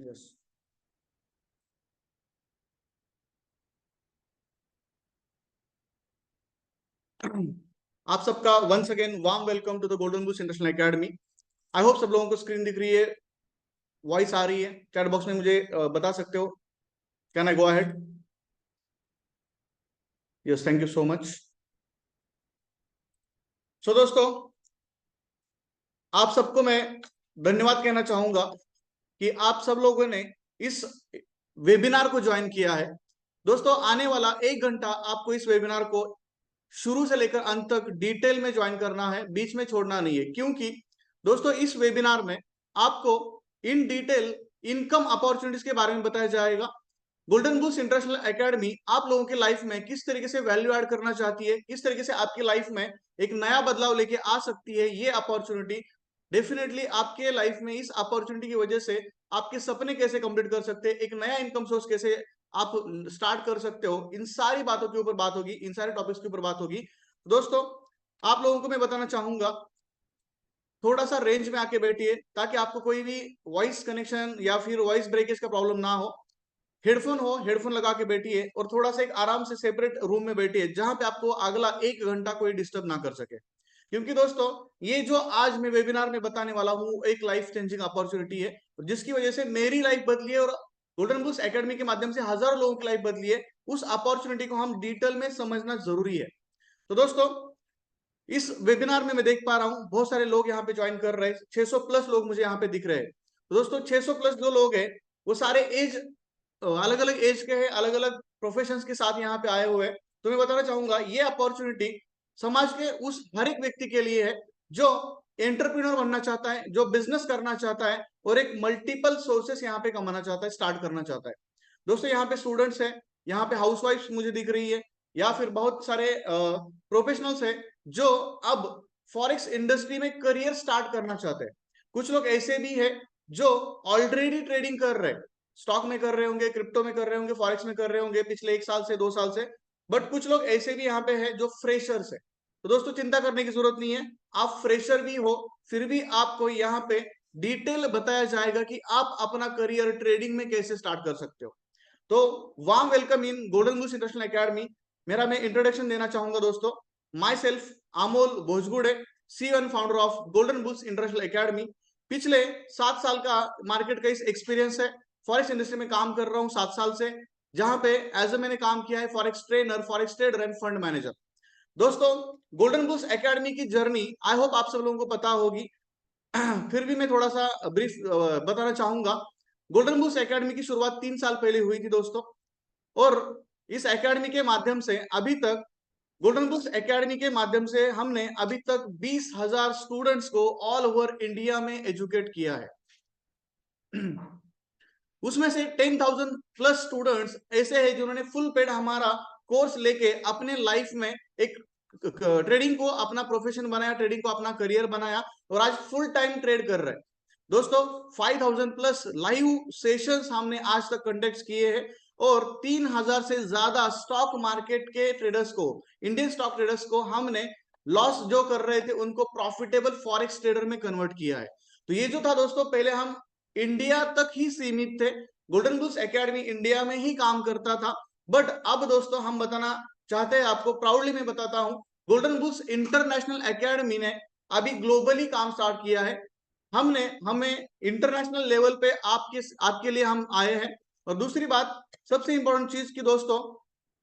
Yes. आप सबका once again warm welcome to the golden boost international academy. I hope सब लोगों को स्क्रीन दिख रही है, वॉइस आ रही है। चैट बॉक्स में मुझे बता सकते हो। Can I go ahead? Yes, thank you so much. So दोस्तों, आप सबको मैं धन्यवाद कहना चाहूंगा कि आप सब लोगों ने इस वेबिनार को ज्वाइन किया है। दोस्तों, आने वाला 1 घंटा आपको इस वेबिनार को शुरू से लेकर अंत तक डिटेल में ज्वाइन करना है, बीच में छोड़ना नहीं है। क्योंकि दोस्तों, इस वेबिनार में आपको इन डिटेल इनकम अपॉर्चुनिटीज के बारे में बताया जाएगा। गोल्डन बूस्ट इंटरनेशनल एकेडमी आप लोगों की लाइफ में किस तरीके से वैल्यू ऐड करना चाहती है, किस तरीके से आपकी लाइफ में एक नया बदलाव लेके आ सकती है। ये अपॉर्चुनिटी डेफिनेटली आपके लाइफ में, इस अपॉर्चुनिटी की वजह से आपके सपने कैसे कंप्लीट कर सकते हैं, एक नया इनकम सोर्स कैसे आप स्टार्ट कर सकते हो, इन सारी बातों के ऊपर बात होगी, इन सारे टॉपिक्स के ऊपर बात होगी। दोस्तों, आप लोगों को मैं बताना चाहूंगा, थोड़ा सा रेंज में आके बैठिए ताकि आपको कोई भी वॉइस कनेक्शन या फिर वॉइस ब्रेकेज का प्रॉब्लम ना हो। हेडफोन हो, हेडफोन लगा के बैठिए और थोड़ा सा एक आराम से सेपरेट रूम में बैठिए जहां पे आपको अगला 1 घंटा कोई डिस्टर्ब ना कर सके। क्योंकि दोस्तों, ये जो आज मैं वेबिनार में बताने वाला हूँ एक लाइफ चेंजिंग अपॉर्चुनिटी है, जिसकी वजह से मेरी लाइफ बदली है और गोल्डन बूस्ट एकेडमी के माध्यम से हजारों लोगों की लाइफ बदली है। उस अपॉर्चुनिटी को हम डिटेल में समझना जरूरी है। तो दोस्तों, इस वेबिनार में मैं देख पा रहा हूँ बहुत सारे लोग यहाँ पे ज्वाइन कर रहे हैं। 600 प्लस लोग मुझे यहाँ पे दिख रहे हैं। तो दोस्तों, 600 प्लस जो लोग हैं वो सारे एज, अलग अलग एज के हैं, अलग अलग प्रोफेशंस के साथ यहाँ पे आए हुए हैं। तो मैं बताना चाहूंगा, ये अपॉर्चुनिटी समाज के उस हर एक व्यक्ति के लिए है जो एंटरप्रेन्योर बनना चाहता है, जो बिजनेस करना चाहता है और एक मल्टीपल सोर्सेस यहाँ पे कमाना चाहता है, स्टार्ट करना चाहता है। दोस्तों, यहाँ पे स्टूडेंट्स है, यहाँ पे हाउसवाइफ मुझे दिख रही है, या फिर बहुत सारे प्रोफेशनल्स है जो अब फॉरेक्स इंडस्ट्री में करियर स्टार्ट करना चाहते हैं। कुछ लोग ऐसे भी है जो ऑलरेडी ट्रेडिंग कर रहे हैं, स्टॉक में कर रहे होंगे, क्रिप्टो में कर रहे होंगे, फॉरेक्स में कर रहे होंगे पिछले 1 साल से 2 साल से। बट कुछ लोग ऐसे भी यहाँ पे है जो फ्रेशर्स है। तो दोस्तों, चिंता करने की जरूरत नहीं है। आप फ्रेशर भी हो फिर भी आपको यहाँ पे डिटेल बताया जाएगा कि आप अपना करियर ट्रेडिंग में कैसे स्टार्ट कर सकते हो। तो warm welcome in golden boost international academy. मेरा मैं इंट्रोडक्शन देना चाहूंगा दोस्तों। Myself Amol Bhojgude, CEO and founder of golden boost international academy. पिछले 7 साल का मार्केट का इस एक्सपीरियंस है। फॉरेक्स इंडस्ट्री में काम कर रहा हूँ 7 साल से, जहां पे एज ए मैंने काम किया है forex trainer, forex trader end fund manager. दोस्तों, गोल्डन बूस्ट एकेडमी की जर्नी आई होप आप सब लोगों को पता होगी। फिर भी मैं थोड़ा सा ब्रीफ बताना चाहूंगा। गोल्डन बूस्ट एकेडमी की शुरुआत 3 साल पहले हुई थी दोस्तों। और इस एकेडमी के माध्यम से अभी तक, गोल्डन बुक्स एकेडमी के माध्यम से हमने अभी तक 20,000 स्टूडेंट्स को ऑल ओवर इंडिया में एजुकेट किया है। उसमें से 10,000 प्लस स्टूडेंट्स ऐसे हैं जिन्होंने फुल पेड हमारा कोर्स लेके अपने लाइफ में एक ट्रेडिंग को अपना प्रोफेशन बनाया, ट्रेडिंग को अपना करियर बनाया और आज फुल टाइम ट्रेड कर रहे हैं। दोस्तों, 5,000 प्लस लाइव सेशंस हमने आज तक कंडक्ट किए हैं और 3,000 से ज्यादा स्टॉक मार्केट के ट्रेडर्स को, इंडियन स्टॉक ट्रेडर्स को हमने लॉस जो कर रहे थे उनको प्रॉफिटेबल फॉरेक्स ट्रेडर में कन्वर्ट किया है। तो ये जो था दोस्तों, पहले हम इंडिया तक ही सीमित थे। गोल्डन बुल्स एकेडमी इंडिया में ही काम करता था। बट अब दोस्तों, हम बताना चाहते हैं आपको, प्राउडली मैं बताता हूं, गोल्डन बुल्स इंटरनेशनल एकेडमी ने अभी ग्लोबली काम स्टार्ट किया है। हमने हमें इंटरनेशनल लेवल पे आपके लिए हम आए हैं। और दूसरी बात, सबसे इंपॉर्टेंट चीज की दोस्तों,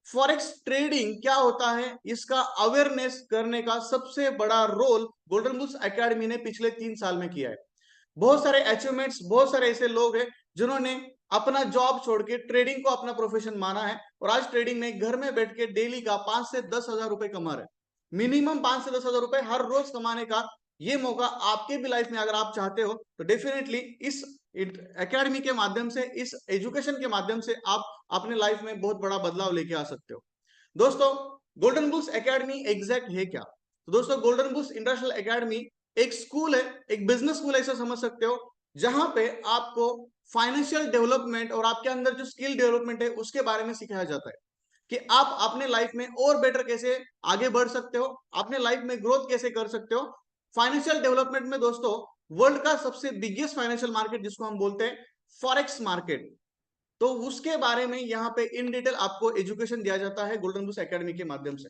फॉरेक्स ट्रेडिंग क्या होता है इसका अवेयरनेस करने का सबसे बड़ा रोल गोल्डन बुल्स एकेडमी ने पिछले 3 साल में किया है। बहुत सारे अचीवमेंट्स, बहुत सारे ऐसे लोग हैं जिन्होंने अपना जॉब छोड़ के ट्रेडिंग को अपना प्रोफेशन माना है और आज ट्रेडिंग में घर में बैठ के डेली का 5 से 10 हजार रुपए कमा रहे हैं। मिनिमम 5 से 10 हजार रुपए हर रोज कमाने का ये मौका आपके भी लाइफ में अगर आप चाहते हो तो डेफिनेटली इस एकेडमी के माध्यम से, इस एजुकेशन के माध्यम से आप अपने लाइफ में बहुत बड़ा बदलाव लेके आ सकते हो। दोस्तों, गोल्डन बुल्स एकेडमी एग्जैक्ट है क्या? तो दोस्तों, गोल्डन बुल्स इंटरनेशनल एकेडमी एक स्कूल है, एक बिजनेस स्कूल ऐसा समझ सकते हो, जहां पे आपको फाइनेंशियल डेवलपमेंट और आपके अंदर जो स्किल डेवलपमेंट है उसके बारे में सिखाया जाता है कि आप अपने लाइफ में और बेटर कैसे आगे बढ़ सकते हो, अपने लाइफ में ग्रोथ कैसे कर सकते हो। फाइनेंशियल डेवलपमेंट में दोस्तों, वर्ल्ड का सबसे बिगेस्ट फाइनेंशियल मार्केट जिसको हम बोलते हैं फॉरेक्स मार्केट, तो उसके बारे में यहाँ पे इन डिटेल आपको एजुकेशन दिया जाता है गोल्डन बुल्स एकेडमी के माध्यम से।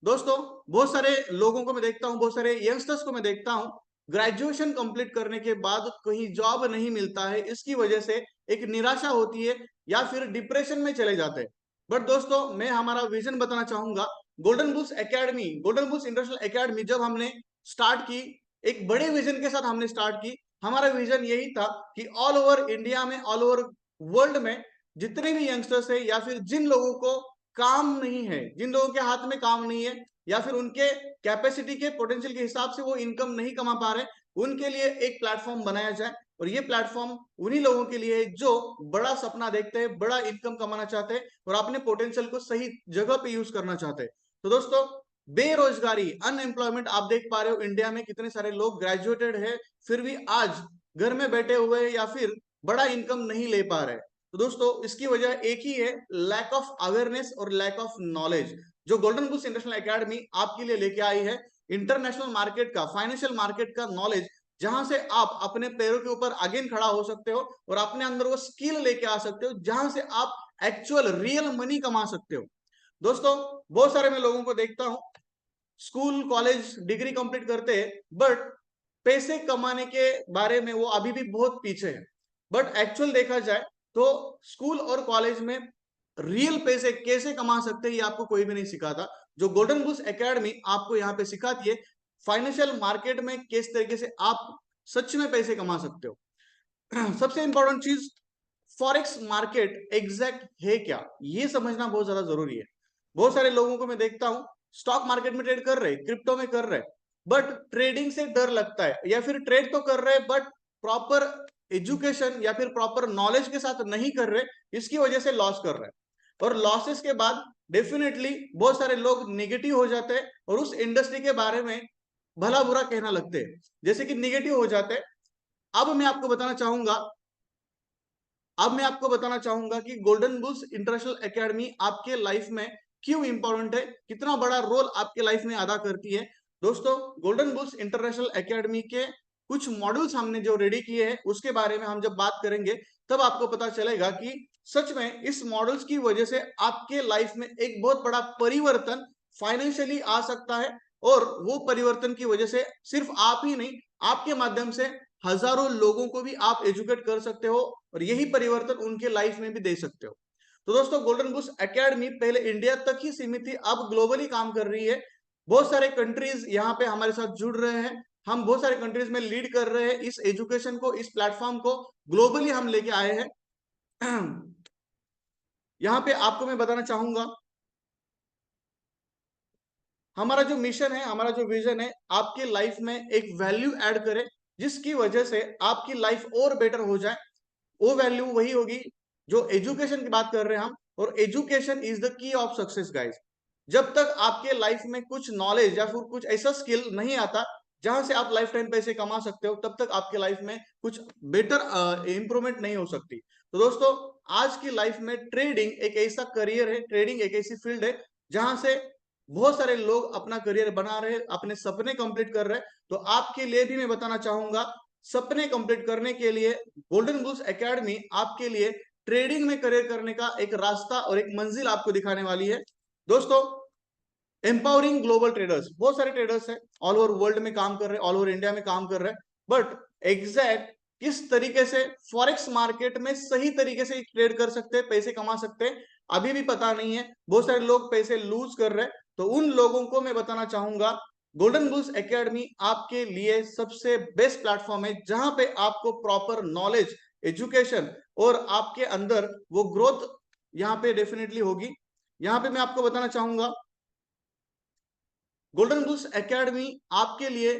दोस्तों बहुत सारे लोगों को मैं देखता हूं, बहुत सारे यंगस्टर्स को मैं देखता हूं, ग्रेजुएशन कंप्लीट करने के बाद कहीं जॉब नहीं मिलता है, इसकी वजह से एक निराशा होती है या फिर डिप्रेशन में चले जाते हैं। बट दोस्तों मैं हमारा विजन बताना चाहूंगा। Golden bulls academy, golden bulls international academy जब हमने स्टार्ट की, एक बड़े विजन के साथ हमने स्टार्ट की। हमारा विजन यही था कि ऑल ओवर इंडिया में, ऑल ओवर वर्ल्ड में जितने भी यंगस्टर्स है या फिर जिन लोगों को काम नहीं है, जिन लोगों के हाथ में काम नहीं है या फिर उनके कैपेसिटी के पोटेंशियल के हिसाब से वो इनकम नहीं कमा पा रहे, उनके लिए एक प्लेटफॉर्म बनाया जाए। और ये प्लेटफॉर्म उन्हीं लोगों के लिए है जो बड़ा सपना देखते हैं, बड़ा इनकम कमाना चाहते हैं और अपने पोटेंशियल को सही जगह पे यूज करना चाहते हैं। तो दोस्तों बेरोजगारी, अनएम्प्लॉयमेंट आप देख पा रहे हो इंडिया में कितने सारे लोग ग्रेजुएटेड है फिर भी आज घर में बैठे हुए हैं या फिर बड़ा इनकम नहीं ले पा रहे। तो दोस्तों इसकी वजह एक ही है, लैक ऑफ अवेयरनेस और लैक ऑफ नॉलेज। जो गोल्डन बुल्स इंटरनेशनल एकेडमी आपके लिए लेके आई है, इंटरनेशनल मार्केट का, फाइनेंशियल मार्केट का नॉलेज, जहां से आप अपने पैरों के ऊपर अगेन खड़ा हो सकते हो और अपने अंदर वो स्किल लेके आ सकते हो जहां से आप एक्चुअल रियल मनी कमा सकते हो। दोस्तों बहुत सारे मैं लोगों को देखता हूं, स्कूल कॉलेज डिग्री कंप्लीट करते हैं बट पैसे कमाने के बारे में वो अभी भी बहुत पीछे है। बट एक्चुअल देखा जाए तो स्कूल और कॉलेज में रियल पैसे कैसे कमा सकते हैं ये आपको कोई भी नहीं सिखाता। जो गोल्डन बुल्स एकेडमी आपको यहाँ पे सिखाती है फाइनेंशियल मार्केट में किस तरीके से आप सच में पैसे कमा सकते हो। सबसे इंपॉर्टेंट चीज, फॉरेक्स मार्केट एग्जैक्ट है क्या, ये समझना बहुत ज्यादा जरूरी है। बहुत सारे लोगों को मैं देखता हूं स्टॉक मार्केट में ट्रेड कर रहे, क्रिप्टो में कर रहे, बट ट्रेडिंग से डर लगता है या फिर ट्रेड तो कर रहे बट प्रॉपर एजुकेशन या फिर प्रॉपर नॉलेज के साथ नहीं कर रहे, इसकी वजह से लॉस कर रहे हैं। और लॉसेस के बाद डेफिनेटली बहुत सारे लोग नेगेटिव हो जाते हैं और उस इंडस्ट्री के बारे में भला बुरा कहना लगते हैं, जैसे कि निगेटिव हो जाते हैं। अब मैं आपको बताना चाहूंगा, अब मैं आपको बताना चाहूंगा कि गोल्डन बुल्स इंटरनेशनल एकेडमी आपके लाइफ में क्यों इंपॉर्टेंट है, कितना बड़ा रोल आपके लाइफ में अदा करती है। दोस्तों गोल्डन बुल्स इंटरनेशनल एकेडमी के कुछ मॉड्यूल्स हमने जो रेडी किए हैं उसके बारे में हम जब बात करेंगे तब आपको पता चलेगा कि सच में इस मॉडल्स की वजह से आपके लाइफ में एक बहुत बड़ा परिवर्तन फाइनेंशियली आ सकता है। और वो परिवर्तन की वजह से सिर्फ आप ही नहीं, आपके माध्यम से हजारों लोगों को भी आप एजुकेट कर सकते हो और यही परिवर्तन उनके लाइफ में भी दे सकते हो। तो दोस्तों गोल्डन बुल्स एकेडमी पहले इंडिया तक ही सीमित थी, अब ग्लोबली काम कर रही है। बहुत सारे कंट्रीज यहाँ पे हमारे साथ जुड़ रहे हैं, हम बहुत सारे कंट्रीज में लीड कर रहे हैं इस एजुकेशन को, इस प्लेटफॉर्म को ग्लोबली हम लेके आए हैं। यहाँ पे आपको मैं बताना चाहूंगा हमारा जो मिशन है, हमारा जो विजन है, आपके लाइफ में एक वैल्यू ऐड करे जिसकी वजह से आपकी लाइफ और बेटर हो जाए। वो वैल्यू वही होगी जो एजुकेशन की बात कर रहे हैं हम, और education is the key of success guys. जब तक आपके लाइफ में कुछ नॉलेज या फिर कुछ ऐसा स्किल नहीं आता जहां से आप लाइफ टाइम पैसे कमा सकते हो, तब तक आपके लाइफ में कुछ बेटर इंप्रूवमेंट नहीं हो सकती। तो दोस्तों आज की लाइफ में ट्रेडिंग एक ऐसा करियर है, ट्रेडिंग एक ऐसी फील्ड है जहां से बहुत सारे लोग अपना करियर बना रहे, अपने सपने कंप्लीट कर रहे हैं। तो आपके लिए भी मैं बताना चाहूंगा, सपने कंप्लीट करने के लिए गोल्डन बुल्स एकेडमी आपके लिए ट्रेडिंग में करियर करने का एक रास्ता और एक मंजिल आपको दिखाने वाली है। दोस्तों एम्पावरिंग ग्लोबल ट्रेडर्स, बहुत सारे ट्रेडर्स हैं ऑल ओवर वर्ल्ड में काम कर रहे हैं, ऑल ओवर इंडिया में काम कर रहे हैं, बट एग्जैक्ट किस तरीके से फॉरेक्स मार्केट में सही तरीके से ट्रेड कर सकते हैं, पैसे कमा सकते हैं, अभी भी पता नहीं है। बहुत सारे लोग पैसे लूज कर रहे हैं, तो उन लोगों को मैं बताना चाहूंगा गोल्डन बुल्स एकेडमी आपके लिए सबसे बेस्ट प्लेटफॉर्म है जहां पे आपको प्रॉपर नॉलेज, एजुकेशन और आपके अंदर वो ग्रोथ यहाँ पे डेफिनेटली होगी। यहाँ पे मैं आपको बताना चाहूंगा गोल्डन बुल्स एकेडमी आपके लिए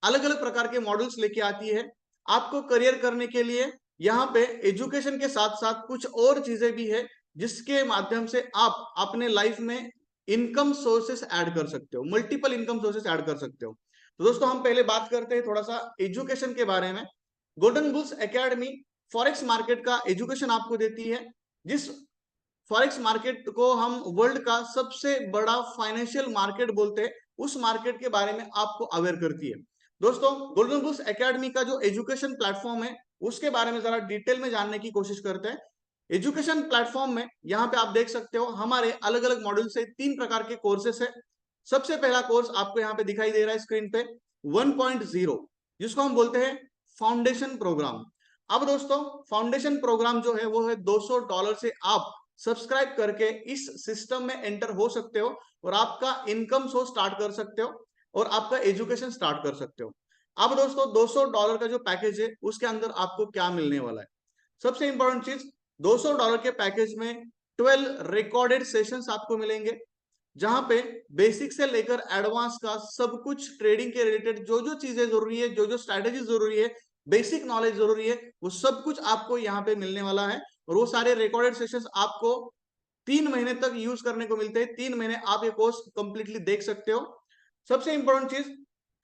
अलग अलग प्रकार के मॉडल्स लेके आती है। आपको करियर करने के लिए यहाँ पे एजुकेशन के साथ साथ कुछ और चीजें भी है जिसके माध्यम से आप अपने लाइफ में इनकम सोर्सेस ऐड कर सकते हो, मल्टीपल इनकम सोर्सेस ऐड कर सकते हो। तो दोस्तों हम पहले बात करते हैं थोड़ा सा एजुकेशन के बारे में। Golden bulls academy forex market का एजुकेशन आपको देती है, जिस फॉरेक्स मार्केट को हम वर्ल्ड का सबसे बड़ा फाइनेंशियल मार्केट बोलते हैं, उस मार्केट के बारे में आपको अवेयर करती है। दोस्तों गोल्डन बुल्स एकेडमी का जो एजुकेशन प्लेटफॉर्म है उसके बारे में जरा डिटेल में जानने की कोशिश करते हैं। एजुकेशन प्लेटफॉर्म में यहाँ पे आप देख सकते हो हमारे अलग अलग मॉड्यूल से 3 प्रकार के कोर्सेस है। सबसे पहला कोर्स आपको यहाँ पे दिखाई दे रहा है स्क्रीन पे 1.0, जिसको हम बोलते हैं फाउंडेशन प्रोग्राम। अब दोस्तों फाउंडेशन प्रोग्राम जो है वो है $200 से आप सब्सक्राइब करके इस सिस्टम में एंटर हो सकते हो और आपका इनकम सोर्स स्टार्ट कर सकते हो और आपका एजुकेशन स्टार्ट कर सकते हो। अब दोस्तों $200 का जो पैकेज है उसके अंदर आपको क्या मिलने वाला है, सबसे इंपॉर्टेंट चीज, $200 के पैकेज में 12 रिकॉर्डेड सेशंस आपको मिलेंगे, जहां पे बेसिक से लेकर एडवांस का सब कुछ ट्रेडिंग के रिलेटेड जो जो चीजें जरूरी है, जो जो स्ट्रैटेजी जरूरी है, बेसिक नॉलेज जरूरी है, वो सब कुछ आपको यहाँ पे मिलने वाला है। और वो सारे रिकॉर्डेड सेशंस आपको 3 महीने तक यूज करने को मिलते हैं। 3 महीने आप ये कोर्स कंप्लीटली देख सकते हो। सबसे इंपॉर्टेंट चीज,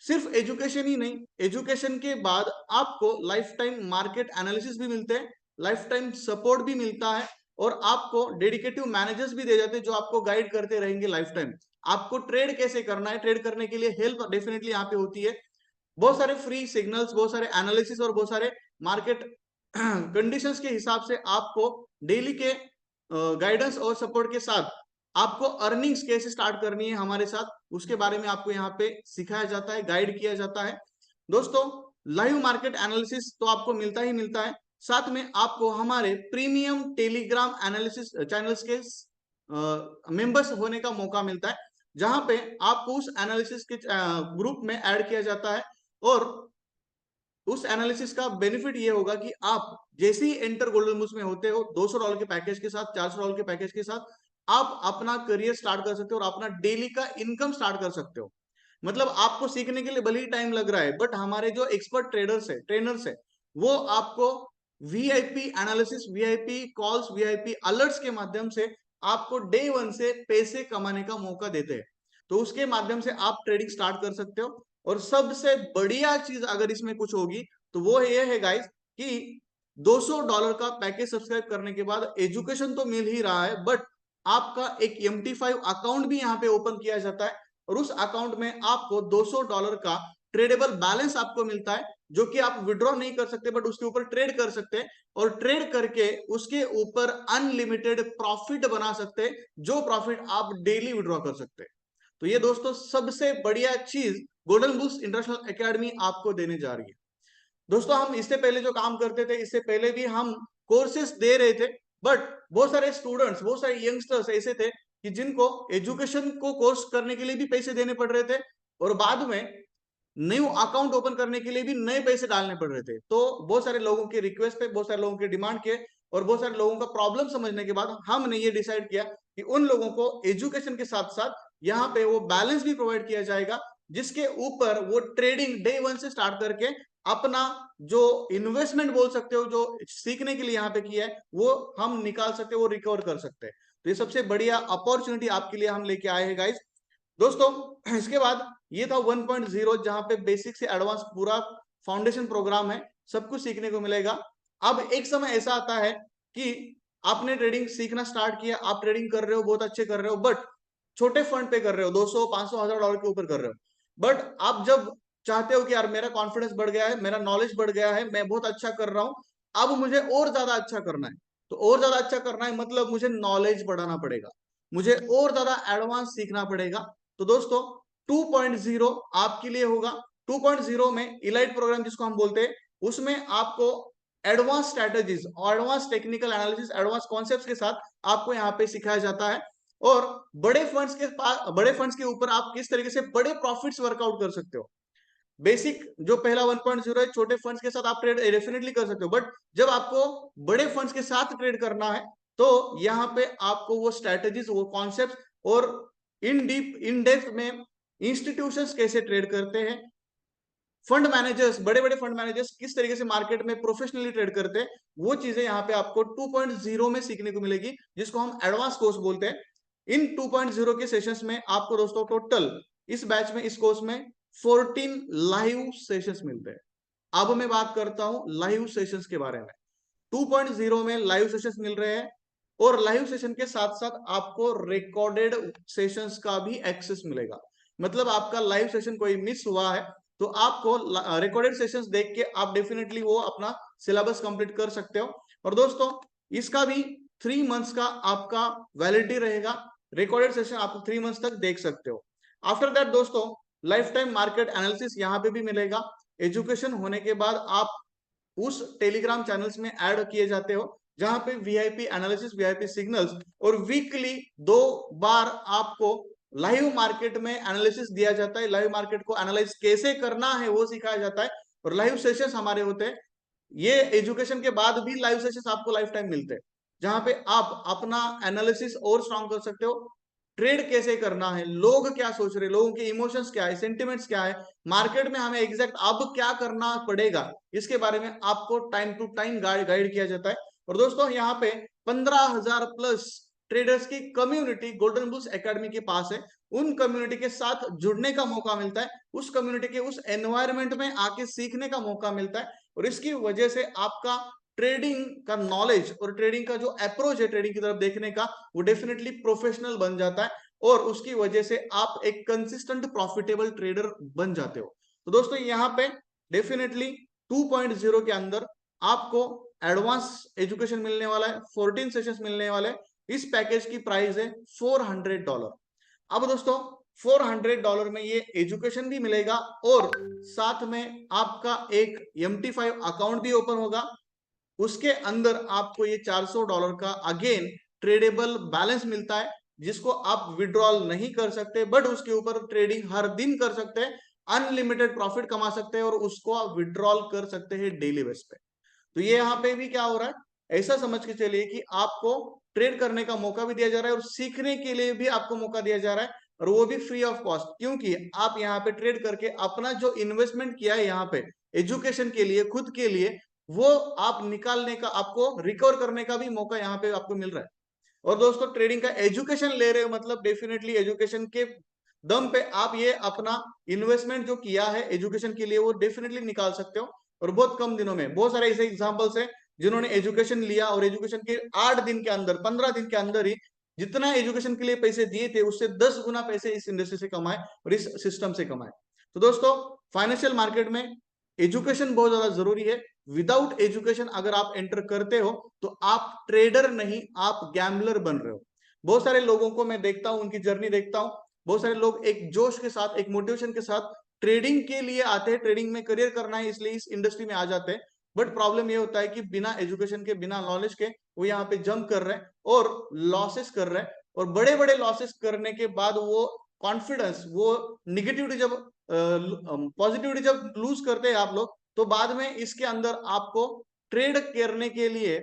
सिर्फ एजुकेशन ही नहीं, एजुकेशन के बाद आपको लाइफ टाइम मार्केट एनालिसिस भी मिलते हैं, लाइफ टाइम सपोर्ट भी मिलता है और आपको डेडिकेटिव मैनेजर्स भी दे जाते हैं जो आपको गाइड करते रहेंगे लाइफ टाइम। आपको ट्रेड कैसे करना है, ट्रेड करने के लिए हेल्प डेफिनेटली यहाँ पे होती है। बहुत सारे फ्री सिग्नल्स, बहुत सारे एनालिसिस और बहुत सारे मार्केट कंडीशंस के हिसाब से आपको डेली के गाइडेंस और सपोर्ट के साथ आपको अर्निंग्स कैसे स्टार्ट करनी है हमारे साथ, उसके बारे में आपको यहाँ पे सिखाया जाता है, गाइड किया जाता है। दोस्तों लाइव मार्केट एनालिसिस तो आपको मिलता ही मिलता है, साथ में आपको हमारे प्रीमियम टेलीग्राम एनालिसिस चैनल्स के मेंबर्स होने का मौका मिलता है, जहां पे आपको उस एनालिसिस के ग्रुप में ऐड किया जाता है। और उस एनालिसिस का बेनिफिट ये होगा कि आप जैसे ही एंटर गोल्डन बुक्स में होते हो $200 के पैकेज के साथ, $400 के पैकेज के साथ आप अपना करियर स्टार्ट कर सकते हो और अपना डेली का इनकम स्टार्ट कर सकते हो। मतलब आपको सीखने के लिए भले ही टाइम लग रहा है, बट हमारे जो एक्सपर्ट ट्रेडर्स है, ट्रेनर्स है, वो आपको VIP analysis, VIP calls, VIP alerts के माध्यम से आपको डे 1 से पैसे कमाने का मौका देते हैं। तो उसके माध्यम से आप ट्रेडिंग स्टार्ट कर सकते हो। और सबसे बढ़िया चीज अगर इसमें कुछ होगी तो वो ये है गाइस कि $200 का पैकेज सब्सक्राइब करने के बाद एजुकेशन तो मिल ही रहा है, बट आपका एक MT5 अकाउंट भी यहाँ पे ओपन किया जाता है और उस अकाउंट में आपको $200 का ट्रेडेबल बैलेंस आपको मिलता है, जो कि आप विड्रॉ नहीं कर सकते बट उसके ऊपर ट्रेड कर सकते हैं और ट्रेड करके उसके ऊपर अनलिमिटेड प्रॉफिट बना सकते हैं, जो प्रॉफिट आप डेली विड्रॉ कर सकते हैं। तो ये दोस्तों सबसे बढ़िया चीज गोल्डन बुक्स इंटरनेशनल एकेडमी आपको देने जा रही है। दोस्तों हम इससे पहले जो काम करते थे, इससे पहले भी हम कोर्सेस दे रहे थे, बट बहुत सारे स्टूडेंट्स, बहुत सारे यंगस्टर्स ऐसे थे कि जिनको एजुकेशन को कोर्स करने के लिए भी पैसे देने पड़ रहे थे और बाद में न्यू अकाउंट ओपन करने के लिए भी नए पैसे डालने पड़ रहे थे। तो बहुत सारे लोगों के रिक्वेस्ट पे, बहुत सारे लोगों के डिमांड के और बहुत सारे लोगों का प्रॉब्लम समझने के बाद हमने ये डिसाइड किया कि उन लोगों को एजुकेशन के साथ साथ यहाँ पे वो बैलेंस भी प्रोवाइड किया जाएगा, जिसके ऊपर वो ट्रेडिंग डे 1 से स्टार्ट करके अपना जो इन्वेस्टमेंट बोल सकते हो, जो सीखने के लिए यहाँ पे किया है, वो हम निकाल सकते हैं, वो रिकवर कर सकते हैं। तो ये सबसे बढ़िया अपॉर्चुनिटी आपके लिए हम लेके आए हैं गाइस। दोस्तों इसके बाद ये था 1.0, जहां पे बेसिक से एडवांस पूरा फाउंडेशन प्रोग्राम है, सब कुछ सीखने को मिलेगा। अब एक समय ऐसा आता है कि आपने ट्रेडिंग सीखना स्टार्ट किया, आप ट्रेडिंग कर रहे हो, बहुत अच्छे कर रहे हो, बट छोटे फंड पे कर रहे हो, 200, 500, $1000 के ऊपर कर रहे हो। बट आप जब चाहते हो कि यार मेरा कॉन्फिडेंस बढ़ गया है, मेरा नॉलेज बढ़ गया है, मैं बहुत अच्छा कर रहा हूं, अब मुझे और ज्यादा अच्छा करना है। तो और ज्यादा अच्छा करना है मतलब मुझे नॉलेज बढ़ाना पड़ेगा, मुझे और ज्यादा एडवांस सीखना पड़ेगा। तो दोस्तों 2.0 आपके लिए होगा। 2.0 में इलाइट प्रोग्राम जिसको हम बोलते हैं, उसमें आपको advance strategies, advance technical analysis, advance concepts के साथ आपको यहाँ पे सिखाया जाता है और बड़े फंड्स के पास, बड़े फंड्स के ऊपर आप किस तरीके से बड़े प्रॉफिट्स वर्कआउट कर सकते हो। बेसिक जो पहला 1.0 है, छोटे फंड्स के साथ आप ट्रेड डेफिनेटली कर सकते हो, बट जब आपको बड़े फंड्स के साथ ट्रेड करना है तो यहाँ पे आपको वो स्ट्रेटेजीज, वो कॉन्सेप्ट और इन डेप्थ में इंस्टीट्यूशंस कैसे ट्रेड करते हैं, फंड मैनेजर्स, बड़े बड़े फंड मैनेजर्स किस तरीके से मार्केट में प्रोफेशनली ट्रेड करते हैं, वो चीजें यहाँ पे आपको 2.0 में सीखने को मिलेगी, जिसको हम एडवांस कोर्स बोलते हैं। इन 2.0 के सेशंस में आपको दोस्तों टोटल इस बैच में, इस कोर्स में 14 लाइव सेशंस मिलते हैं। अब मैं बात करता हूं लाइव सेशंस के बारे में। 2.0 में लाइव सेशंस मिल रहे हैं और लाइव सेशन के साथ साथ आपको रिकॉर्डेड सेशंस का भी एक्सेस मिलेगा। मतलब आपका लाइव सेशन कोई मिस हुआ है तो आपको रिकॉर्डेड सेशंस देख के आप डेफिनेटली वो अपना सिलेबस कंप्लीट कर सकते हो। और दोस्तों इसका भी 3 मंथ्स का आपका वैलिडिटी रहेगा, रिकॉर्डेड सेशन आप 3 मंथ्स तक देख सकते हो। आफ्टर दैट दोस्तों लाइफ टाइम मार्केट एनालिसिस यहाँ पे भी मिलेगा। एजुकेशन होने के बाद आप उस टेलीग्राम चैनल्स में ऐड किए जाते हो जहां पे वीआईपी एनालिसिस, वीआईपी सिग्नल्स और वीकली 2 बार आपको लाइव मार्केट में एनालिसिस दिया जाता है। लाइव मार्केट को एनालाइज कैसे करना है वो सिखाया जाता है और लाइव सेशंस हमारे होते हैं। ये एजुकेशन के बाद भी लाइव सेशंस आपको लाइफ टाइम मिलते हैं जहां पे आप अपना एनालिसिस और स्ट्रॉन्ग कर सकते हो। ट्रेड कैसे करना है, लोग क्या सोच रहे हैं, लोगों के इमोशंस क्या है, सेंटिमेंट्स क्या है, मार्केट में हमें एग्जैक्ट अब क्या करना पड़ेगा, इसके बारे में आपको टाइम टू टाइम गाइड किया जाता है। और दोस्तों यहाँ पे 15,000 प्लस ट्रेडर्स की कम्युनिटी गोल्डन बुल्स एकेडमी के पास है। उन कम्युनिटी के साथ जुड़ने का मौका मिलता है, उस कम्युनिटी के उस एनवायरमेंट में आके सीखने का मौका मिलता है और इसकी वजह से आपका ट्रेडिंग का नॉलेज और ट्रेडिंग का जो अप्रोच है ट्रेडिंग की तरफ देखने का वो डेफिनेटली प्रोफेशनल बन जाता है और उसकी वजह से आप एक कंसिस्टेंट प्रॉफिटेबल ट्रेडर बन जाते हो। तो दोस्तों यहाँ पे डेफिनेटली 2.0 के अंदर आपको एडवांस एजुकेशन मिलने वाला है, 14 सेशंस मिलने वाले। इस पैकेज की प्राइस है $400। अब दोस्तों $400 में ये एजुकेशन भी मिलेगा और साथ में आपका एक MT5 अकाउंट भी ओपन होगा। उसके अंदर आपको ये $400 का अगेन ट्रेडेबल बैलेंस मिलता है जिसको आप विड्रॉल नहीं कर सकते बट उसके ऊपर ट्रेडिंग हर दिन कर सकते हैं, अनलिमिटेड प्रॉफिट कमा सकते हैं और उसको आप विड्रॉल कर सकते हैं डेली बेस पे। तो ये यहाँ पे भी क्या हो रहा है, ऐसा समझ के चलिए कि आपको ट्रेड करने का मौका भी दिया जा रहा है और सीखने के लिए भी आपको मौका दिया जा रहा है और वो भी फ्री ऑफ कॉस्ट, क्योंकि आप यहाँ पे ट्रेड करके अपना जो इन्वेस्टमेंट किया है यहाँ पे एजुकेशन के लिए, खुद के लिए, वो आप निकालने का, आपको रिकवर करने का भी मौका यहाँ पे आपको मिल रहा है। और दोस्तों ट्रेडिंग का एजुकेशन ले रहे हो मतलब डेफिनेटली एजुकेशन के दम पे आप ये अपना इन्वेस्टमेंट जो किया है एजुकेशन के लिए वो डेफिनेटली निकाल सकते हो। और बहुत कम दिनों में बहुत सारे ऐसे एग्जांपल्स हैं जिन्होंने एजुकेशन लिया और एजुकेशन के 8 दिन के अंदर, 15 दिन के अंदर ही जितना एजुकेशन के लिए पैसे दिए थे उससे 10 गुना पैसे इस इंडस्ट्री से कमाए और इस सिस्टम से कमाए। तो दोस्तों फाइनेंशियल मार्केट में एजुकेशन बहुत ज्यादा जरूरी है। विदाउट एजुकेशन अगर आप एंटर करते हो तो आप ट्रेडर नहीं, आप गैम्बलर बन रहे हो। बहुत सारे लोगों को मैं देखता हूं, उनकी जर्नी देखता हूं, बहुत सारे लोग एक जोश के साथ, एक मोटिवेशन के साथ ट्रेडिंग के लिए आते हैं, ट्रेडिंग में करियर करना है इसलिए इस इंडस्ट्री में आ जाते हैं। बट प्रॉब्लम ये होता है कि बिना एजुकेशन के, बिना नॉलेज के वो यहाँ पे जंप कर रहे हैं और लॉसेस कर रहे हैं और बड़े बड़े लॉसेस करने के बाद वो कॉन्फिडेंस, वो निगेटिविटी जब पॉजिटिविटी जब लूज करते हैं आप लोग तो बाद में इसके अंदर आपको ट्रेड करने के लिए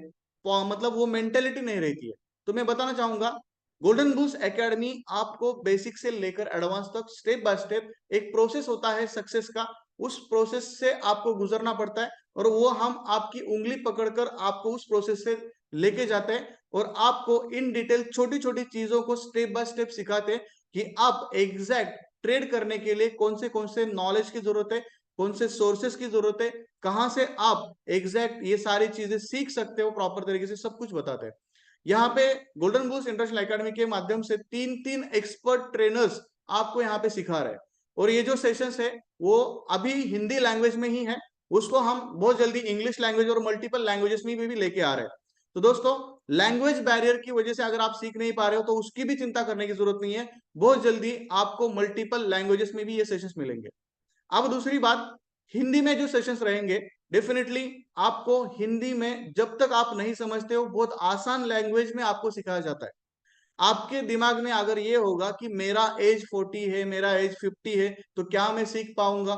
मतलब वो मेंटेलिटी नहीं रहती है। तो मैं बताना चाहूंगा गोल्डन बुल्स एकेडमी आपको बेसिक से लेकर एडवांस तक स्टेप बाय स्टेप एक प्रोसेस होता है सक्सेस का, उस प्रोसेस से आपको गुजरना पड़ता है और वो हम आपकी उंगली पकड़कर आपको उस प्रोसेस से लेके जाते हैं और आपको इन डिटेल छोटी छोटी चीजों को स्टेप बाय स्टेप सिखाते हैं कि आप एग्जैक्ट ट्रेड करने के लिए कौन से नॉलेज की जरूरत है, कौन से सोर्सेस की जरूरत है, कहां से आप एग्जैक्ट ये सारी चीजें सीख सकते हो, प्रॉपर तरीके से सब कुछ बताते हैं। यहाँ पे गोल्डन बुल्स इंटरनेशनल एकेडमी के माध्यम से 3 एक्सपर्ट ट्रेनर्स आपको यहाँ पे सिखा रहे हैं और ये जो सेशंस है वो अभी हिंदी लैंग्वेज में ही है, उसको हम बहुत जल्दी इंग्लिश लैंग्वेज और मल्टीपल लैंग्वेजेस में भी लेके आ रहे हैं। तो दोस्तों लैंग्वेज बैरियर की वजह से अगर आप सीख नहीं पा रहे हो तो उसकी भी चिंता करने की जरूरत नहीं है, बहुत जल्दी आपको मल्टीपल लैंग्वेजेस में भी ये सेशंस मिलेंगे। अब दूसरी बात, हिंदी में जो सेशंस रहेंगे डेफिनेटली आपको हिंदी में जब तक आप नहीं समझते हो बहुत आसान लैंग्वेज में आपको सिखाया जाता है। आपके दिमाग में अगर ये होगा कि मेरा एज 40 है, मेरा एज 50 है तो क्या मैं सीख पाऊंगा,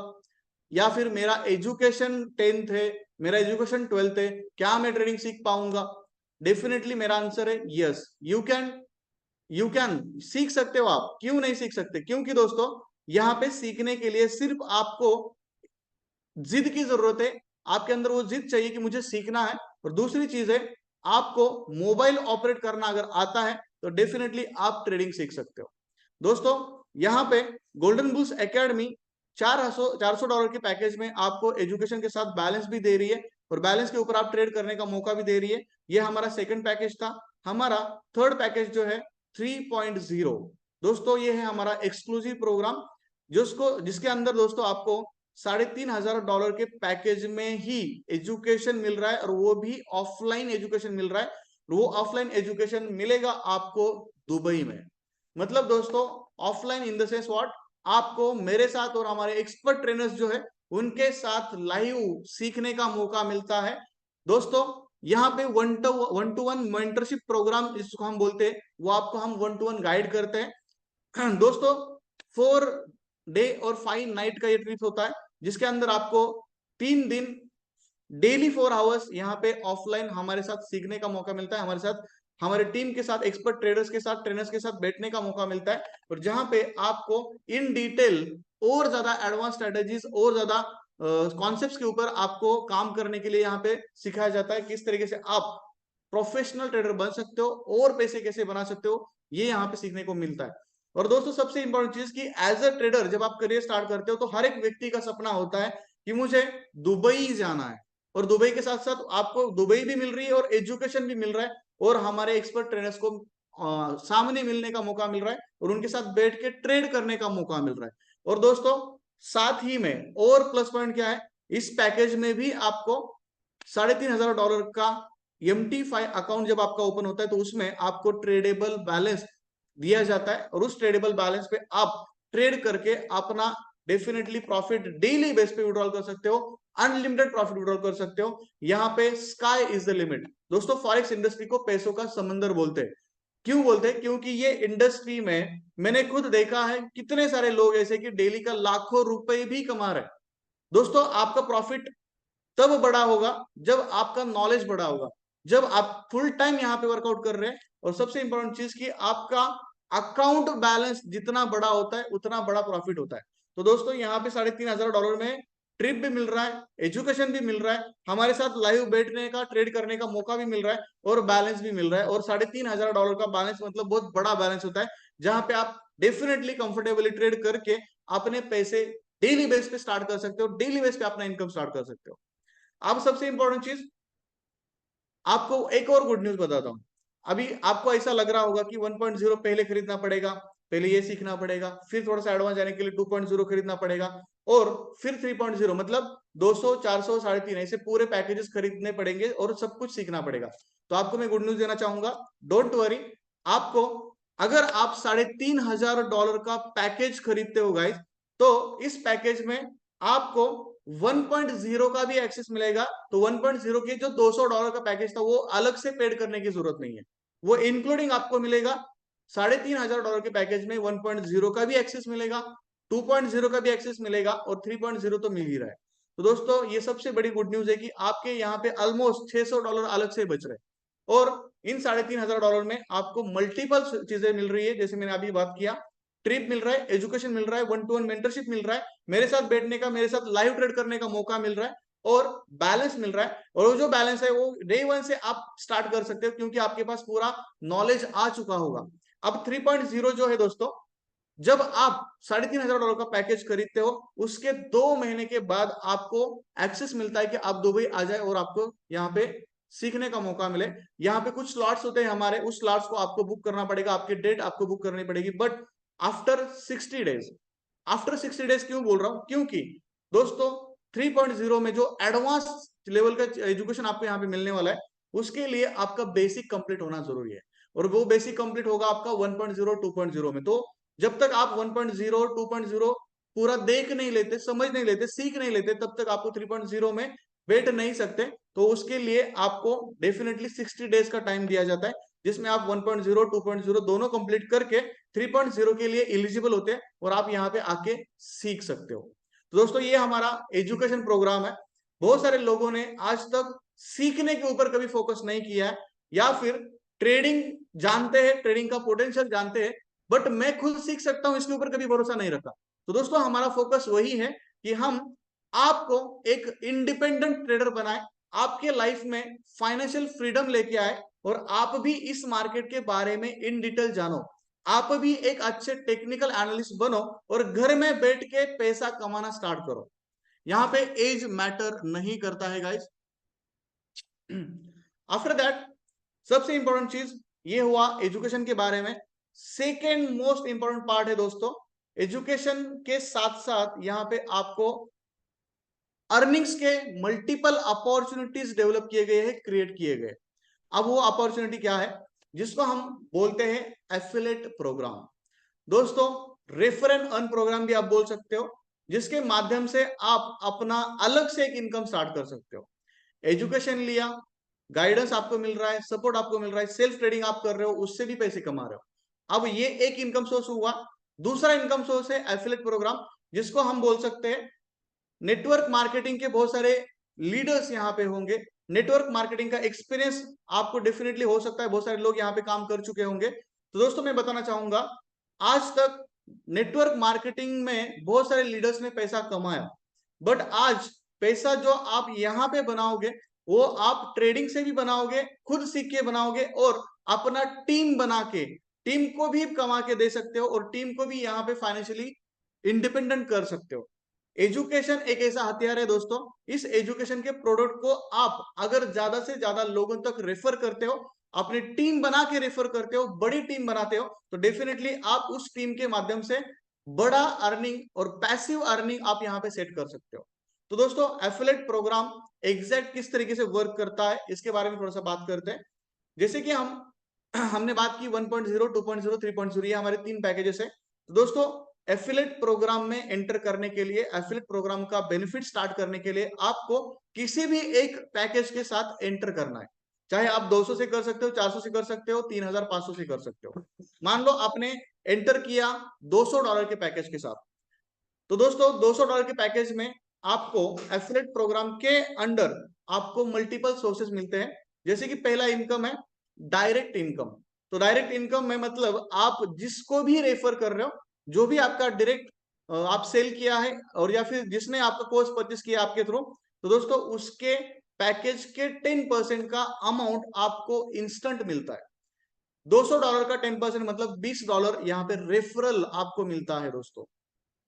या फिर मेरा एजुकेशन 10th है, मेरा एजुकेशन 12th है, क्या मैं ट्रेडिंग सीख पाऊंगा, डेफिनेटली मेरा आंसर है यस, यू कैन सीख सकते हो। आप क्यों नहीं सीख सकते, क्योंकि दोस्तों यहाँ पे सीखने के लिए सिर्फ आपको जिद की जरूरत है, आपके अंदर वो जिद चाहिए कि मुझे सीखना है। और दूसरी चीज है आपको मोबाइल ऑपरेट करना अगर आता है तो डेफिनेटली आप ट्रेडिंग सीख सकते हो। दोस्तों यहाँ पे गोल्डन बुल्स एकेडमी $400 के पैकेज में आपको एजुकेशन के साथ बैलेंस भी दे रही है और बैलेंस के ऊपर आप ट्रेड करने का मौका भी दे रही है। ये हमारा सेकंड पैकेज था। हमारा थर्ड पैकेज जो है 3.0 दोस्तों ये है हमारा एक्सक्लूसिव प्रोग्राम जिसके अंदर दोस्तों आपको $3,500 के पैकेज में ही एजुकेशन मिल रहा है, और वो भी ऑफलाइन एजुकेशन मिल रहा है। वो ऑफलाइन एजुकेशन मिलेगा आपको दुबई में। मतलब दोस्तों offline in the sense what, आपको मेरे साथ और हमारे एक्सपर्ट ट्रेनर्स जो है उनके साथ लाइव सीखने का मौका मिलता है। दोस्तों यहाँ पे one to one mentorship program जिसको हम बोलते हैं, वो आपको हम 1-to-1 गाइड करते हैं। दोस्तों 4 डे और 5 नाइट का ये ट्रिप होता है, जिसके अंदर आपको 3 दिन डेली 4 आवर्स यहाँ पे ऑफलाइन हमारे साथ सीखने का मौका मिलता है। हमारे साथ हमारे टीम के साथ एक्सपर्ट ट्रेडर्स के साथ ट्रेनर्स के साथ बैठने का मौका मिलता है, और जहां पे आपको इन डिटेल और ज्यादा एडवांस स्ट्रेटेजीज और ज्यादा कॉन्सेप्ट्स के ऊपर आपको काम करने के लिए यहाँ पे सिखाया जाता है, किस तरीके से आप प्रोफेशनल ट्रेडर बन सकते हो और पैसे कैसे बना सकते हो, ये यहाँ पे सीखने को मिलता है। और दोस्तों सबसे इंपॉर्टेंट चीज कि एज अ ट्रेडर जब आप करियर स्टार्ट करते हो तो हर एक व्यक्ति का सपना होता है कि मुझे दुबई जाना है, और दुबई के साथ साथ आपको दुबई भी मिल रही है और एजुकेशन भी मिल रहा है, और हमारे एक्सपर्ट ट्रेनर्स को सामने मिलने का मौका मिल रहा है, और उनके साथ बैठ के ट्रेड करने का मौका मिल रहा है। और दोस्तों साथ ही में और प्लस पॉइंट क्या है, इस पैकेज में भी आपको $3,500 का MT5 अकाउंट जब आपका ओपन होता है तो उसमें आपको ट्रेडेबल बैलेंस दिया जाता है, और उस ट्रेडेबल बैलेंस पे आप ट्रेड करके अपना डेफिनेटली प्रॉफिट डेली बेस पे विड्रॉल कर सकते हो, अनलिमिटेड प्रॉफिट विड्रॉल कर सकते हो। यहाँ पे स्काई इज द लिमिट। दोस्तों फॉरेक्स इंडस्ट्री को पैसों का समंदर बोलते हैं। क्यों बोलते हैं? क्योंकि ये इंडस्ट्री में मैंने खुद देखा है कितने सारे लोग ऐसे कि डेली का लाखों रुपए भी कमा रहे हैं। दोस्तों आपका प्रॉफिट तब बड़ा होगा जब आपका नॉलेज बड़ा होगा, जब आप फुल टाइम यहाँ पे वर्कआउट कर रहे हैं, और सबसे इंपॉर्टेंट चीज कि आपका अकाउंट बैलेंस जितना बड़ा होता है उतना बड़ा प्रॉफिट होता है। तो दोस्तों यहाँ पे $3,500 में ट्रिप भी मिल रहा है, एजुकेशन भी मिल रहा है, हमारे साथ लाइव बैठने का ट्रेड करने का मौका भी मिल रहा है, और बैलेंस भी मिल रहा है। और $3,500 का बैलेंस मतलब बहुत बड़ा बैलेंस होता है, जहां पे आप डेफिनेटली कंफर्टेबली ट्रेड करके अपने पैसे डेली बेस पे स्टार्ट कर सकते हो, डेली बेस पे अपना इनकम स्टार्ट कर सकते हो। अब सबसे इंपॉर्टेंट चीज आपको एक और गुड न्यूज बताता हूं। अभी आपको ऐसा लग रहा होगा कि 1.0 पहले खरीदना पड़ेगा, पहले ये सीखना पड़ेगा, फिर थोड़ा सा एडवांस जाने के लिए 2.0 खरीदना पड़ेगा, और फिर 3.0 मतलब 200, 400, 350 ऐसे पूरे पैकेजेस खरीदने पड़ेंगे और सब कुछ सीखना पड़ेगा। तो आपको मैं गुड न्यूज देना चाहूंगा, डोंट वरी। आपको अगर आप $3,500 का पैकेज खरीदते हो गाइस, तो इस पैकेज में आपको 1.0 का भी एक्सेस मिलेगा। तो 1.0 के जो $200 का पैकेज था वो अलग से पेड करने की जरूरत नहीं है, वो इंक्लूडिंग आपको मिलेगा। $3,500 के पैकेज में 1.0 का भी एक्सेस मिलेगा, 2.0 का भी एक्सेस मिलेगा, और 3.0 तो मिल ही रहा है। तो दोस्तों ये सबसे बड़ी गुड न्यूज है कि आपके यहाँ पे ऑलमोस्ट $600 अलग से बच रहे हैं, और इन $3,500 में आपको मल्टीपल चीजें मिल रही है। जैसे मैंने अभी बात किया, ट्रिप मिल रहा है, एजुकेशन मिल रहा है, 1-to-1 मेंटरशिप मिल रहा है, मेरे साथ बैठने का, मेरे साथ लाइव ट्रेड करने का मौका मिल रहा है, और बैलेंस मिल रहा है। और वो जो बैलेंस है वो डे 1 से आप स्टार्ट कर सकते हो, क्योंकि आपके पास पूरा नॉलेज आ चुका होगा। अब 3.0 जो है दोस्तों, जब आप $3,500 का पैकेज खरीदते हो उसके 2 महीने के बाद आपको एक्सेस मिलता है कि आप दुबई आ जाए और आपको यहाँ पे सीखने का मौका मिले। यहाँ पे कुछ स्लॉट्स होते हैं हमारे, उस स्लॉट्स को आपको बुक करना पड़ेगा, आपकी डेट आपको बुक करनी पड़ेगी, but after 60 days. After 60 days क्यों बोल रहा हूं? क्योंकि दोस्तों 3.0 में जो एडवांस लेवल का एजुकेशन आपको यहाँ पे मिलने वाला है, उसके लिए आपका बेसिक कंप्लीट होना जरूरी है, और वो बेसिक कंप्लीट होगा आपका 1.0 2.0 में। तो जब तक आप 1.0 2.0 पूरा देख नहीं लेते, समझ नहीं लेते, सीख नहीं लेते, तब तक आपको 3.0 में बैठ नहीं सकते। तो उसके लिए आपको डेफिनेटली 60 डेज का टाइम दिया जाता है, जिसमें आप 1.0 2.0 दोनों कंप्लीट करके 3.0 के लिए एलिजिबल होते हैं, और आप यहाँ पे आके सीख सकते हो। तो दोस्तों ये हमारा एजुकेशन प्रोग्राम है। बहुत सारे लोगों ने आज तक सीखने के ऊपर कभी फोकस नहीं किया है, या फिर ट्रेडिंग जानते हैं, ट्रेडिंग का पोटेंशियल जानते हैं, बट मैं खुद सीख सकता हूं इसके ऊपर कभी भरोसा नहीं रखा। तो दोस्तों हमारा फोकस वही है कि हम आपको एक इंडिपेंडेंट ट्रेडर बनाए, आपके लाइफ में फाइनेंशियल फ्रीडम लेके आए, और आप भी इस मार्केट के बारे में इन डिटेल जानो, आप भी एक अच्छे टेक्निकल एनालिस्ट बनो, और घर में बैठ के पैसा कमाना स्टार्ट करो। यहां पे एज मैटर नहीं करता है गाइस। आफ्टर दैट सबसे इंपॉर्टेंट चीज ये हुआ एजुकेशन के बारे में। सेकेंड मोस्ट इंपॉर्टेंट पार्ट है दोस्तों, एजुकेशन के साथ साथ यहाँ पे आपको अर्निंग्स के मल्टीपल अपॉर्चुनिटीज डेवलप किए गए हैं, क्रिएट किए गए। अब वो अपॉर्चुनिटी क्या है, जिसको हम बोलते हैं एफिलिएट प्रोग्राम। दोस्तों, रेफर एंड अर्न प्रोग्राम भी आप बोल सकते हो, जिसके माध्यम से आप अपना अलग से एक इनकम स्टार्ट कर सकते हो। एजुकेशन लिया, गाइडेंस आपको मिल रहा है, सपोर्ट आपको मिल रहा है, सेल्फ ट्रेडिंग आप कर रहे हो, उससे भी पैसे कमा रहे हो। अब ये एक इनकम सोर्स हुआ। दूसरा इनकम सोर्स है एफिलिएट प्रोग्राम, जिसको हम बोल सकते हैं नेटवर्क मार्केटिंग के बहुत सारे लीडर्स यहाँ पे होंगे। नेटवर्क मार्केटिंग का एक्सपीरियंस आपको डेफिनेटली हो सकता है, बहुत सारे लोग यहाँ पे काम कर चुके होंगे। तो दोस्तों, मैं बताना चाहूंगा, आज तक नेटवर्क मार्केटिंग में बहुत सारे लीडर्स ने पैसा कमाया, बट आज पैसा जो आप यहाँ पे बनाओगे, वो आप ट्रेडिंग से भी बनाओगे, खुद सीख के बनाओगे, और अपना टीम बना के टीम को भी कमा के दे सकते हो, और टीम को भी यहाँ पे फाइनेंशियली इंडिपेंडेंट कर सकते हो। एजुकेशन एक ऐसा हथियार है दोस्तों, इस एजुकेशन के प्रोडक्ट को आप अगर ज्यादा से ज्यादा लोगों तक रेफर करते हो, अपनी टीम बना के रेफर करते हो, बड़ी टीम बनाते हो, तो डेफिनेटली आप उस टीम के माध्यम से बड़ा अर्निंग और पैसिव अर्निंग आप यहाँ पे सेट कर सकते हो। तो दोस्तों, एफिलिएट प्रोग्राम एग्जैक्ट किस तरीके से वर्क करता है, इसके बारे में थोड़ा सा बात करते हैं। जैसे कि हमने बात की 1.0, 2.0, 3.0, ये हमारे 3 पैकेजेस है। तो दोस्तों, एफिलिएट प्रोग्राम में एंटर करने के लिए, एफिलिएट प्रोग्राम का बेनिफिट स्टार्ट करने के लिए आपको किसी भी एक पैकेज के साथ एंटर करना है। चाहे आप 200 से कर सकते हो, 400 से कर सकते हो, 3500 से कर सकते हो। मान लो आपने एंटर किया $200 के पैकेज के साथ। तो दोस्तों, $200 के पैकेज में आपको एफिलिएट प्रोग्राम के अंडर आपको मल्टीपल सोर्सेस मिलते हैं। जैसे कि पहला इनकम है डायरेक्ट इनकम। तो डायरेक्ट इनकम में मतलब आप जिसको भी रेफर कर रहे हो, जो भी आपका डायरेक्ट आप सेल किया है, और या फिर जिसने आपका कोर्स परचेस किया आपके थ्रू, तो दोस्तों उसके पैकेज के 10% का अमाउंट आपको इंस्टेंट मिलता है। $200 का 10% मतलब $20 यहाँ पे रेफरल आपको मिलता है दोस्तों।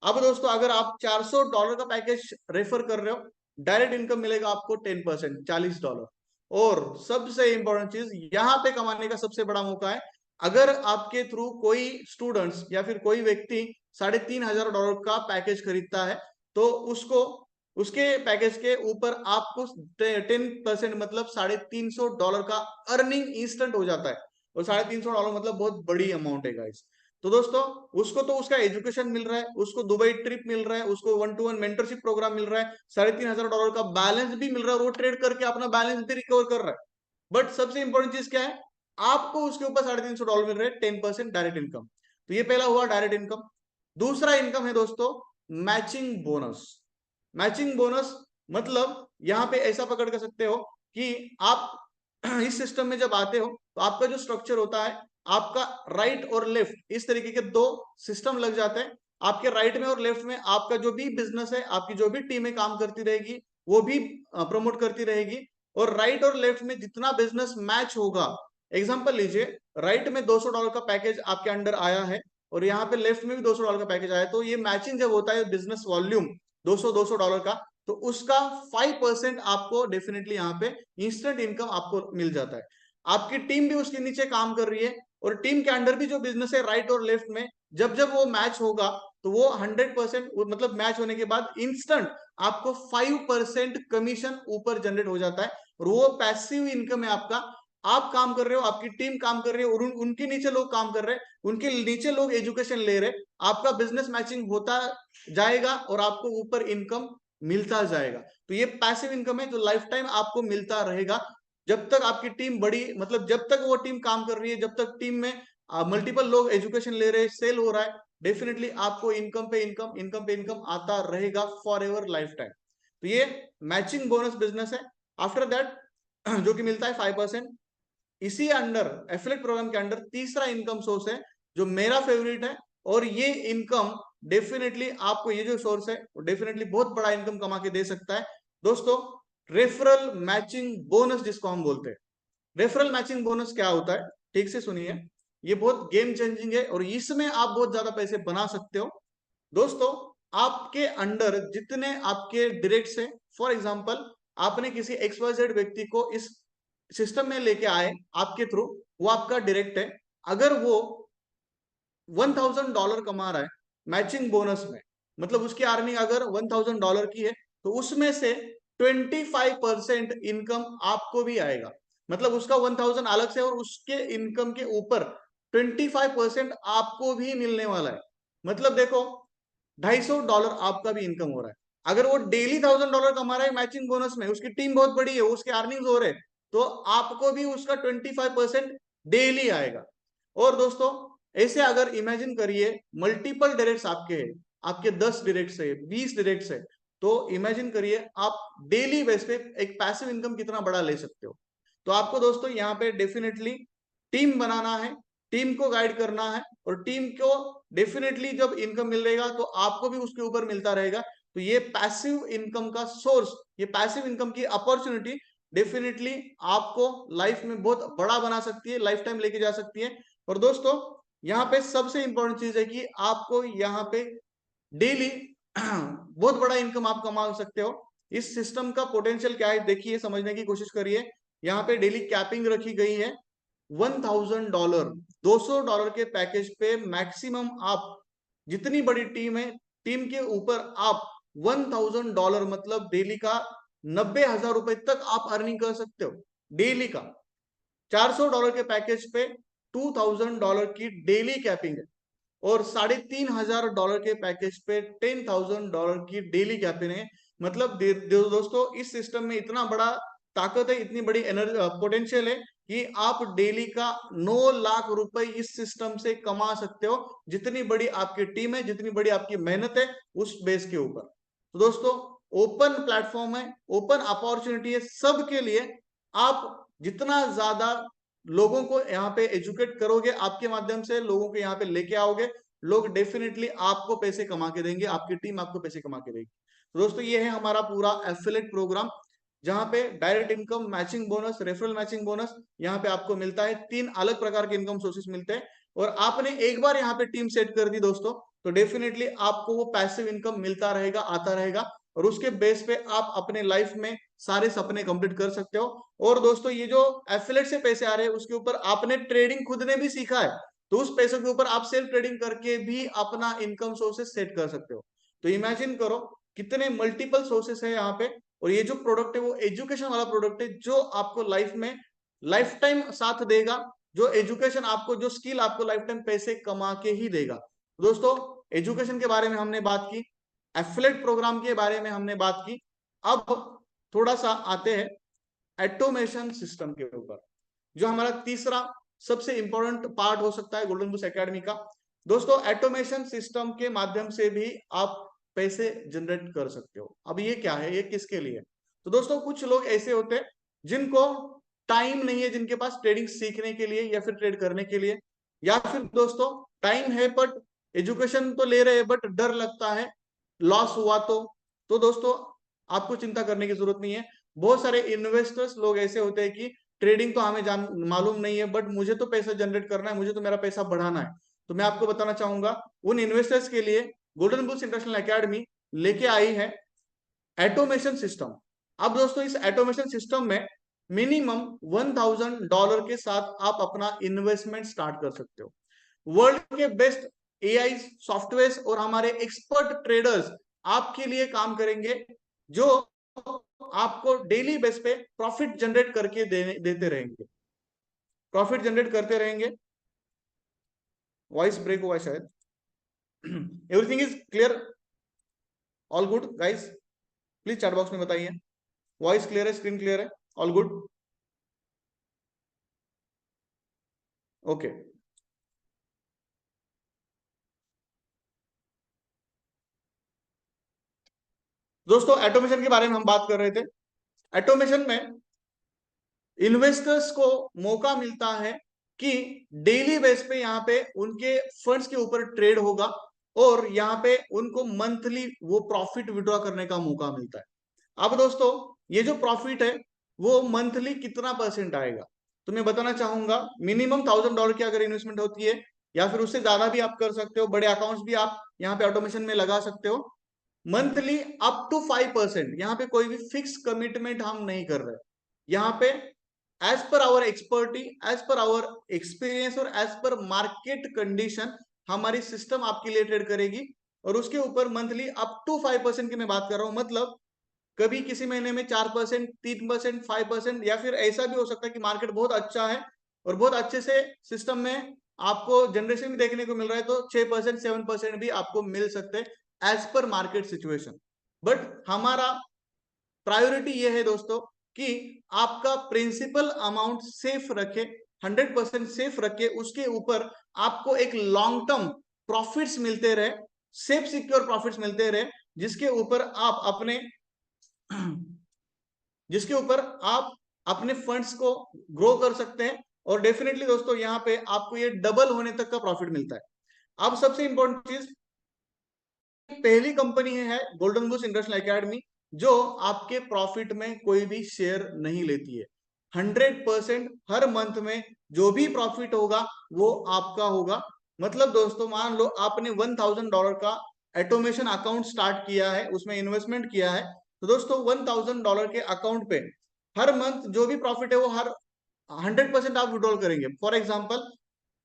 अब दोस्तों, अगर आप $400 का पैकेज रेफर कर रहे हो, डायरेक्ट इनकम मिलेगा आपको 10%, $40। और सबसे इंपॉर्टेंट चीज, यहां पे कमाने का सबसे बड़ा मौका है, अगर आपके थ्रू कोई स्टूडेंट्स या फिर कोई व्यक्ति $3500 का पैकेज खरीदता है, तो उसको उसके पैकेज के ऊपर आपको 10% मतलब $350 का अर्निंग इंस्टेंट हो जाता है। और $350 मतलब बहुत बड़ी अमाउंट है गाइस। तो दोस्तों, उसको तो उसका एजुकेशन मिल रहा है, उसको दुबई ट्रिप मिल रहा है, उसको 1-to-1 मेंटरशिप प्रोग्राम मिल रहा है, $3500 का बैलेंस भी मिल रहा है, और वो ट्रेड करके अपना बैलेंस भी रिकवर कर रहा है। बट सबसे इंपॉर्टेंट चीज क्या है, आपको उसके ऊपर $350 मिल रहे हैं, 10% डायरेक्ट इनकम। तो ये पहला हुआ डायरेक्ट इनकम। दूसरा इनकम है दोस्तों मैचिंग बोनस। मैचिंग बोनस मतलब यहां पे ऐसा पकड़ कर सकते हो कि आप इस सिस्टम में जब आते हो, तो आपका जो स्ट्रक्चर होता है, आपका राइट और लेफ्ट इस तरीके के 2 सिस्टम लग जाते हैं। आपके राइट में और लेफ्ट में आपका जो भी बिजनेस है, आपकी जो भी टीमें काम करती रहेगी, वो भी प्रमोट करती रहेगी। और राइट और लेफ्ट में जितना बिजनेस मैच होगा, एग्जांपल लीजिए, राइट में $200 का पैकेज आपके अंडर आया है, और यहाँ पे लेफ्ट में भी $200 का पैकेज आया है, तो ये मैचिंग जब होता है बिजनेस वॉल्यूम $200 का, तो उसका 5% आपको डेफिनेटली यहाँ पे इंस्टेंट इनकम आपको मिल जाता है। आपकी टीम भी उसके नीचे काम कर रही है, और टीम के अंडर भी जो बिजनेस है राइट और लेफ्ट में, जब जब वो मैच होगा, तो वो 100% मतलब मैच होने के बाद इंस्टेंट आपको 5% कमीशन ऊपर जनरेट हो जाता है, और वो पैसिव इनकम है आपका। आप काम कर रहे हो, आपकी टीम काम कर रही है, और उनके नीचे लोग काम कर रहे हैं, उनके नीचे लोग एजुकेशन ले रहे हैं, आपका बिजनेस मैचिंग होता जाएगा, और आपको ऊपर इनकम मिलता जाएगा। तो ये पैसिव इनकम है जो लाइफ टाइम आपको मिलता रहेगा, जब तक आपकी टीम बड़ी, मतलब जब तक वो टीम काम कर रही है, जब तक टीम में मल्टीपल लोग एजुकेशन ले रहे हैं, सेल हो रहा है, डेफिनेटली आपको इनकम पे इनकम, इनकम पे इनकम आता रहेगा फॉर एवर लाइफ टाइम। तो ये मैचिंग बोनस बिजनेस है। आफ्टर दैट जो कि मिलता है 5%। इसी अंडर एफिलिएट प्रोग्राम के अंडर तीसरा इनकम सोर्स है, जो मेरा फेवरेट है, और ये इनकम डेफिनेटली आपको, ये जो सोर्स है वो डेफिनेटली बहुत बड़ा इनकम कमा के दे सकता है दोस्तों। रेफरल मैचिंग बोनस जिसको हम बोलते हैं। रेफरल मैचिंग बोनस क्या होता है, ठीक से सुनिए, ये बहुत गेम चेंजिंग है, और इसमें आप बहुत ज्यादा पैसे बना सकते हो दोस्तों। आपके अंडर जितने आपके डायरेक्ट है, फॉर एग्जांपल आपने किसी XYZ व्यक्ति को इस सिस्टम में लेके आए आपके थ्रू, वो आपका डायरेक्ट है। अगर वो $1000 कमा रहा है मैचिंग बोनस में, मतलब उसकी अर्निंग अगर $1000 की है, तो उसमें से 25% इनकम आपको भी आएगा। मतलब उसका 1000 अलग से और उसके इनकम के ऊपर 25% आपको भी मिलने वाला है। मतलब देखो, $250 आपका भी इनकम हो रहा है। अगर वो डेली $1000 कमा रहा है मैचिंग बोनस में, उसकी टीम बहुत बड़ी है, उसके अर्निंग्स हो रहे हैं, तो आपको भी उसका 25% डेली आएगा। और दोस्तों, ऐसे अगर इमेजिन करिए मल्टीपल डायरेक्ट्स आपके हैं, आपके 10 डायरेक्ट्स है, 20 डायरेक्ट्स है, तो इमेजिन करिए आप डेली बेस पे एक पैसिव इनकम कितना बड़ा ले सकते हो। तो आपको दोस्तों यहाँ पे डेफिनेटली टीम बनाना है, टीम को गाइड करना है, और टीम को डेफिनेटली जब इनकम मिल रहेगा तो आपको भी उसके ऊपर मिलता रहेगा। तो ये पैसिव इनकम का सोर्स, ये पैसिव इनकम की अपॉर्चुनिटी डेफिनेटली आपको लाइफ में बहुत बड़ा बना सकती है, लाइफ टाइम लेके जा सकती है। और दोस्तों, यहाँ पे सबसे इंपॉर्टेंट चीज है कि आपको यहाँ पे डेली बहुत बड़ा इनकम आप कमा सकते हो। इस सिस्टम का पोटेंशियल क्या है देखिए, समझने की कोशिश करिए। यहाँ पे डेली कैपिंग रखी गई है $1000, $200 के पैकेज पे मैक्सिमम आप, जितनी बड़ी टीम है, टीम के ऊपर आप $1000 मतलब डेली का 90,000 रुपए तक आप अर्निंग कर सकते हो डेली का। $400 के पैकेज पे $2000 की डेली कैपिंग है, और $3500 के पैकेज पे $10,000 की डेली कैपिंग है। मतलब दोस्तों, इस सिस्टम में इतना बड़ा ताकत है, इतनी बड़ी एनर्जी पोटेंशियल है कि आप डेली का 9 लाख रुपए इस सिस्टम से कमा सकते हो, जितनी बड़ी आपकी टीम है, जितनी बड़ी आपकी मेहनत है उस बेस के ऊपर। तो दोस्तों, ओपन प्लेटफॉर्म है, ओपन अपॉर्चुनिटी है सबके लिए। आप जितना ज्यादा लोगों को यहाँ पे एजुकेट करोगे, आपके माध्यम से लोगों को यहाँ पे लेके आओगे, लोग डेफिनेटली आपको पैसे कमा के देंगे, आपकी टीम आपको पैसे कमा के देगी। तो दोस्तों, ये है हमारा पूरा एफिलिएट प्रोग्राम, जहां पे direct income, matching bonus, referral matching bonus यहाँ पे आपको मिलता है। 3 अलग प्रकार के इनकम सोर्सेस मिलते हैं, और आपने एक बार यहाँ पे टीम सेट कर दी दोस्तों, तो डेफिनेटली आपको वो पैसिव इनकम मिलता रहेगा, आता रहेगा, और उसके बेस पे आप अपने लाइफ में सारे सपने कंप्लीट कर सकते हो। और दोस्तों, ये जो एफिलिएट से पैसे आ रहे हैं उसके ऊपर आपने ट्रेडिंग खुद ने भी सीखा है, तो उस पैसों के ऊपर आप सेल्फ ट्रेडिंग करके भी अपना इनकम सोर्सेस सेट कर सकते हो। तो इमेजिन करो कितने मल्टीपल सोर्सेस है यहाँ पे। और ये जो प्रोडक्ट है वो एजुकेशन वाला प्रोडक्ट है, जो आपको लाइफ में लाइफ टाइम साथ देगा, जो एजुकेशन आपको, जो स्किल आपको लाइफ टाइम पैसे कमा के ही देगा। दोस्तों, एजुकेशन के बारे में हमने बात की, एफिलिएट प्रोग्राम के बारे में हमने बात की। अब थोड़ा सा आते हैं ऑटोमेशन सिस्टम के ऊपर, जो हमारा तीसरा सबसे इंपॉर्टेंट पार्ट हो सकता है गोल्डन बुक्स एकेडमी का। दोस्तों, ऑटोमेशन सिस्टम के माध्यम से भी आप पैसे जनरेट कर सकते हो। अब ये क्या है, ये किसके लिए? तो दोस्तों, कुछ लोग ऐसे होते हैं जिनको टाइम नहीं है, जिनके पास ट्रेडिंग सीखने के लिए या फिर ट्रेड करने के लिए, या फिर दोस्तों टाइम है बट एजुकेशन तो ले रहे हैं बट डर लगता है लॉस हुआ तो दोस्तों, आपको चिंता करने की जरूरत नहीं है। बहुत सारे इन्वेस्टर्स लोग ऐसे होते हैं कि ट्रेडिंग तो हमें जान मालूम नहीं है, बट मुझे तो पैसा जनरेट करना है, मुझे तो मेरा पैसा बढ़ाना है। तो मैं आपको बताना चाहूंगा, उन इन्वेस्टर्स के लिए गोल्डन बुल्स इंटरनेशनल एकेडमी लेके आई है ऑटोमेशन सिस्टम। अब दोस्तों, इस ऑटोमेशन सिस्टम में मिनिमम $1000 के साथ आप अपना इन्वेस्टमेंट स्टार्ट कर सकते हो। वर्ल्ड के बेस्ट एआई सॉफ्टवेयर और हमारे एक्सपर्ट ट्रेडर्स आपके लिए काम करेंगे, जो आपको डेली बेस पे प्रॉफिट जनरेट करके देते रहेंगे, प्रॉफिट जनरेट करते रहेंगे। वॉइस ब्रेक हुआ है शायद। Everything is clear, all good guys? Please chat box में बताइए, वॉइस क्लियर है, स्क्रीन क्लियर है, ऑल गुड? ओके। दोस्तों, ऑटोमेशन के बारे में हम बात कर रहे थे। ऑटोमेशन में इन्वेस्टर्स को मौका मिलता है कि डेली बेस पे यहाँ पे उनके फंड्स के ऊपर ट्रेड होगा, और यहाँ पे उनको मंथली वो प्रॉफिट विड्रॉ करने का मौका मिलता है। अब दोस्तों, ये जो प्रॉफिट है वो मंथली कितना परसेंट आएगा, तो मैं बताना चाहूंगा। मिनिमम $1000 की अगर इन्वेस्टमेंट होती है, या फिर उससे ज्यादा भी आप कर सकते हो, बड़े अकाउंट्स भी आप यहाँ पे ऑटोमेशन में लगा सकते हो। मंथली अप टू 5%, यहाँ पे कोई भी फिक्स कमिटमेंट हम नहीं कर रहे। यहाँ पे as per our expertise, as per our experience और एज पर मार्केट कंडीशन हमारी सिस्टम आपके लिए ट्रेड करेगी, और उसके ऊपर मंथली अप टू 5% की मैं बात कर रहा हूं। मतलब कभी किसी महीने में 4%, 3%, 5%, या फिर ऐसा भी हो सकता है कि मार्केट बहुत अच्छा है और बहुत अच्छे से सिस्टम में आपको जनरेशन भी देखने को मिल रहा है, तो 6%, 7% भी आपको मिल सकते हैं as per market situation. But हमारा प्रायोरिटी ये है दोस्तों कि आपका प्रिंसिपल अमाउंट सेफ रखे, 100% सेफ रखे, उसके ऊपर आपको एक लॉन्ग टर्म प्रॉफिट्स मिलते रहे, सेफ सिक्योर प्रॉफिट्स मिलते रहे, जिसके ऊपर आप अपने फंड्स को ग्रो कर सकते हैं। और डेफिनेटली दोस्तों यहाँ पे आपको ये डबल होने तक का प्रॉफिट मिलता है। अब सबसे इंपॉर्टेंट चीज, पहली कंपनी है गोल्डन बुश इंटरनेशनल एकेडमी, जो आपके प्रॉफिट में कोई भी शेयर नहीं लेती है। 100% हर मंथ में जो भी प्रॉफिट होगा वो आपका होगा। मतलब दोस्तों मान लो आपने $1000 का ऑटोमेशन अकाउंट स्टार्ट किया है, उसमें इन्वेस्टमेंट किया है, तो दोस्तों $1000 के अकाउंट पे हर मंथ जो भी प्रॉफिट है वो हर 100% आप विड्रॉल करेंगे। फॉर एग्जाम्पल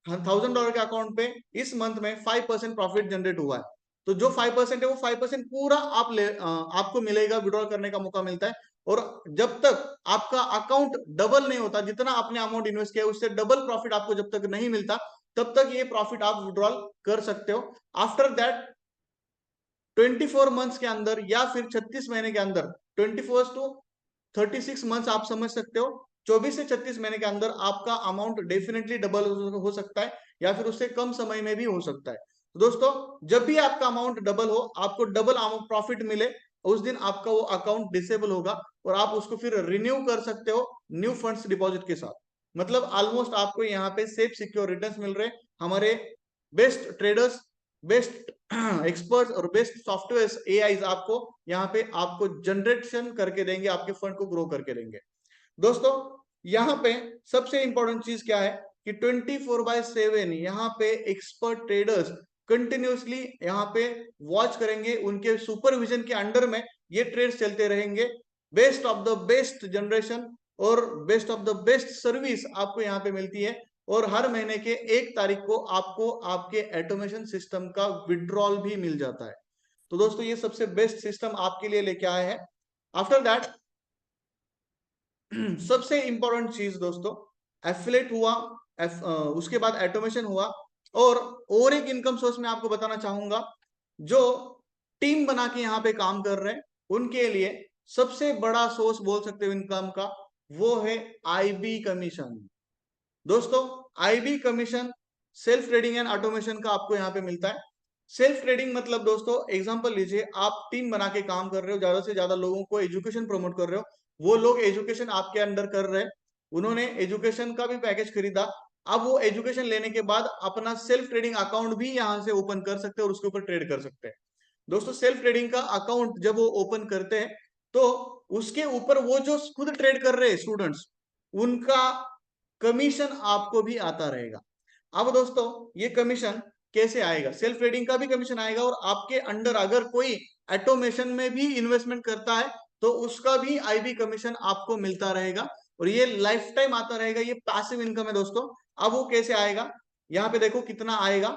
$1000 के अकाउंट पे इस मंथ में 5% प्रॉफिट जनरेट हुआ है, तो जो 5% है वो 5% पूरा आपको मिलेगा, विड्रॉल करने का मौका मिलता है। और जब तक आपका अकाउंट डबल नहीं होता, जितना आपने अमाउंट इन्वेस्ट किया उससे डबल प्रॉफिट आपको जब तक नहीं मिलता, तब तक ये प्रॉफिट आप विड्रॉल कर सकते हो। आफ्टर दैट 24 मंथ्स के अंदर या फिर 36 महीने के अंदर, 24 टू 36 मंथ्स आप समझ सकते हो, 24 से 36 महीने के अंदर आपका अमाउंट डेफिनेटली डबल हो सकता है, या फिर उससे कम समय में भी हो सकता है। तो दोस्तों जब भी आपका अमाउंट डबल हो, आपको डबल अमाउंट प्रॉफिट मिले, उस दिन आपका वो अकाउंट डिसेबल होगा और आप उसको फिर रिन्यू कर सकते हो न्यू फंड्स डिपॉजिट के साथ। मतलब ऑलमोस्ट आपको यहाँ पे सेफ सिक्योर रिटर्न्स मिल रहे हैं। हमारे बेस्ट ट्रेडर्स, बेस्ट एक्सपर्ट्स और बेस्ट सॉफ्टवेयर एआईज आपको यहाँ पे आपको जनरेशन करके देंगे, आपके फंड को ग्रो करके देंगे। दोस्तों यहाँ पे सबसे इंपॉर्टेंट चीज क्या है कि 24/7 यहाँ पे एक्सपर्ट ट्रेडर्स कंटिन्यूसली यहाँ पे वॉच करेंगे, उनके सुपरविजन के अंडर में ये ट्रेड्स चलते रहेंगे। Best of the best generation और best of the best service आपको यहाँ पे मिलती है, और हर महीने के 1 तारीख को आपको आपके ऑटोमेशन सिस्टम का विड्रॉल भी मिल जाता है। तो दोस्तों ये सबसे बेस्ट सिस्टम आपके लिए लेके आए हैं। आफ्टर दैट सबसे इंपॉर्टेंट चीज दोस्तों, एफिलेट हुआ, उसके बाद ऑटोमेशन हुआ, और एक इनकम सोर्स मैं आपको बताना चाहूंगा, जो टीम बना के यहाँ पे काम कर रहे हैं उनके लिए सबसे बड़ा सोर्स बोल सकते हो इनकम का, वो है आईबी कमीशन। दोस्तों IB commission self trading and automation का आपको यहाँ पे मिलता है। सेल्फ ट्रेडिंग मतलब दोस्तों एग्जांपल लीजिए, आप टीम बना के काम कर रहे हो, ज्यादा से ज्यादा लोगों को एजुकेशन प्रमोट कर रहे हो, वो लोग एजुकेशन आपके अंडर कर रहे हैं, उन्होंने एजुकेशन का भी पैकेज खरीदा, अब वो एजुकेशन लेने के बाद अपना सेल्फ ट्रेडिंग अकाउंट भी यहाँ से ओपन कर सकते हैं और उसके ऊपर ट्रेड कर सकते हैं। दोस्तों सेल्फ ट्रेडिंग का अकाउंट जब वो ओपन करते हैं तो उसके ऊपर वो जो खुद ट्रेड कर रहे हैं स्टूडेंट्स, उनका कमीशन आपको भी आता रहेगा। अब दोस्तों ये कमीशन कैसे आएगा, सेल्फ ट्रेडिंग का भी कमीशन आएगा, और आपके अंडर अगर कोई ऑटोमेशन में भी इन्वेस्टमेंट करता है तो उसका भी आईबी कमीशन आपको मिलता रहेगा, और ये लाइफ टाइम आता रहेगा, ये पैसिव इनकम है दोस्तों। अब वो कैसे आएगा, यहाँ पे देखो कितना आएगा।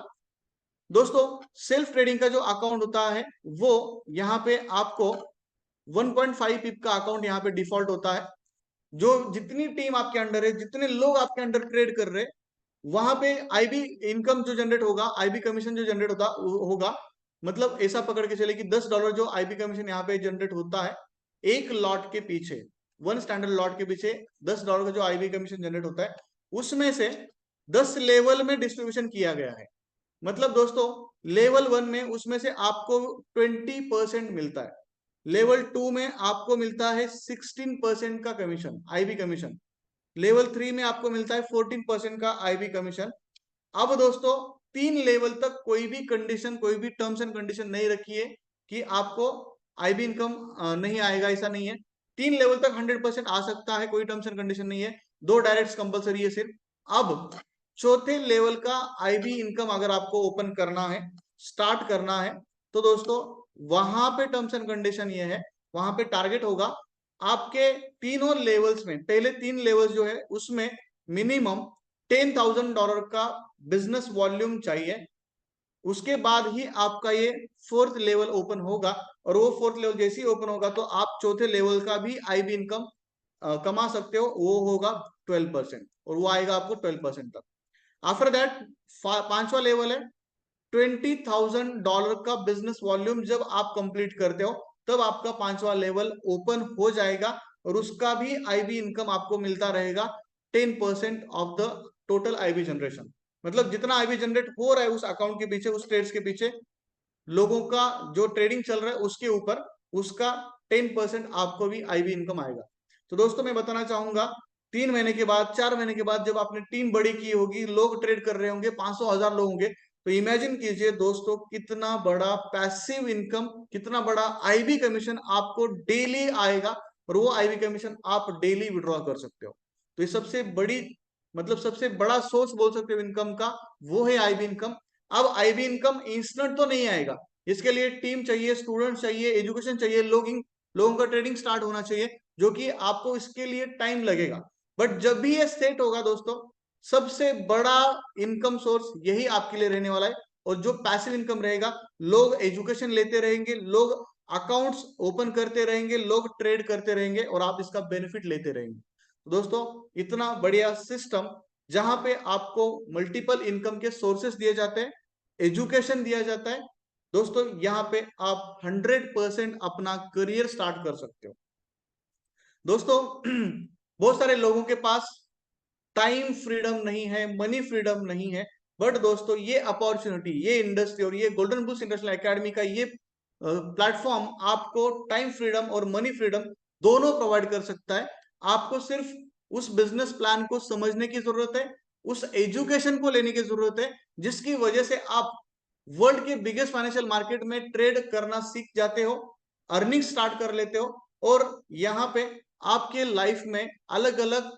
दोस्तों सेल्फ ट्रेडिंग का जो अकाउंट होता है वो यहाँ पे आपको 1.5 पिप का अकाउंट यहाँ पे डिफॉल्ट होता है। जो जितनी टीम आपके अंडर है, जितने लोग आपके अंडर ट्रेड कर रहे हैं, वहां पे आईबी इनकम जो जनरेट होगा, आईबी कमीशन जो जनरेट होगा, मतलब ऐसा पकड़ के चले कि $10 जो आईबी कमीशन यहाँ पे जनरेट होता है एक लॉट के पीछे, 1 स्टैंडर्ड लॉट के पीछे $10 का जो आईबी कमीशन जनरेट होता है, उसमें से 10 लेवल में डिस्ट्रीब्यूशन किया गया है। मतलब दोस्तों लेवल 1 में उसमें से आपको 20% मिलता है, लेवल 2 में आपको मिलता है 16% का कमीशन, आईबी कमीशन, लेवल 3 में आपको मिलता है 14% का आईबी कमीशन। अब दोस्तों 3 लेवल तक कोई भी कंडीशन, कोई भी टर्म्स एंड कंडीशन नहीं रखी है कि आपको आईबी इनकम नहीं आएगा, ऐसा नहीं है। 3 लेवल तक 100% आ सकता है, कोई टर्म्स एंड कंडीशन नहीं है, 2 डायरेक्ट कंपलसरी है सिर्फ। अब चौथे लेवल का आईबी इनकम अगर आपको ओपन करना है, स्टार्ट करना है, तो दोस्तों वहां पे टर्म्स एंड कंडीशन ये है, वहां पे टारगेट होगा आपके तीनों लेवल्स में, पहले 3 लेवल्स जो है उसमें मिनिमम $10,000 का बिजनेस वॉल्यूम चाहिए, उसके बाद ही आपका ये फोर्थ लेवल ओपन होगा, और वो फोर्थ लेवल जैसे ही ओपन होगा तो आप चौथे लेवल का भी आईबी इनकम कमा सकते हो, वो होगा 12%, और वो आएगा आपको 12% तक। आफ्टर दैट पांचवा लेवल है $20,000 का बिजनेस वॉल्यूम। जब आप कंप्लीट करते हो तब आपका पांचवा लेवल ओपन हो जाएगा, और उसका भी आईबी इनकम आपको मिलता रहेगा 10% of the total IB generation. मतलब जितना आईबी जनरेट हो रहा है उस अकाउंट के पीछे, उस ट्रेड्स के पीछे, लोगों का जो ट्रेडिंग चल रहा है उसके ऊपर, उसका 10% आपको भी आईबी इनकम आएगा। तो दोस्तों मैं बताना चाहूंगा, 3 महीने के बाद, 4 महीने के बाद जब आपने टीम बड़ी की होगी, लोग ट्रेड कर रहे होंगे, 500,000 लोग होंगे, तो इमेजिन कीजिए दोस्तों कितना बड़ा पैसिव इनकम, कितना बड़ा आईबी कमीशन आपको डेली आएगा, और वो आईबी कमीशन आप डेली विड्रॉ कर सकते हो। तो ये सबसे बड़ी, मतलब सबसे बड़ा सोर्स बोल सकते हो इनकम का, वो है आईबी इनकम। अब आईबी इनकम इंस्टेंट तो नहीं आएगा, इसके लिए टीम चाहिए, स्टूडेंट चाहिए, एजुकेशन चाहिए, लोगों का ट्रेडिंग स्टार्ट होना चाहिए, जो कि आपको इसके लिए टाइम लगेगा। बट जब भी ये सेट होगा दोस्तों, सबसे बड़ा इनकम सोर्स यही आपके लिए रहने वाला है। और जो पैसिव इनकम रहेगा, लोग एजुकेशन लेते रहेंगे, लोग अकाउंट्स ओपन करते रहेंगे, लोग ट्रेड करते रहेंगे, और आप इसका बेनिफिट लेते रहेंगे। तो दोस्तों इतना बढ़िया सिस्टम, जहां पे आपको मल्टीपल इनकम के सोर्सेस दिए जाते हैं, एजुकेशन दिया जाता है, दोस्तों यहाँ पे आप 100% अपना करियर स्टार्ट कर सकते हो। दोस्तों बहुत सारे लोगों के पास टाइम फ्रीडम नहीं है, मनी फ्रीडम नहीं है, बट दोस्तों ये अपॉर्चुनिटी, ये इंडस्ट्री और ये गोल्डन बुल्स इंटरनेशनल एकेडमी का ये प्लेटफॉर्म आपको टाइम फ्रीडम और मनी फ्रीडम दोनों प्रोवाइड कर सकता है। आपको सिर्फ उस बिजनेस प्लान को समझने की जरूरत है, उस एजुकेशन को लेने की जरूरत है, जिसकी वजह से आप वर्ल्ड के बिगेस्ट फाइनेंशियल मार्केट में ट्रेड करना सीख जाते हो, अर्निंग स्टार्ट कर लेते हो, और यहाँ पे आपके लाइफ में अलग अलग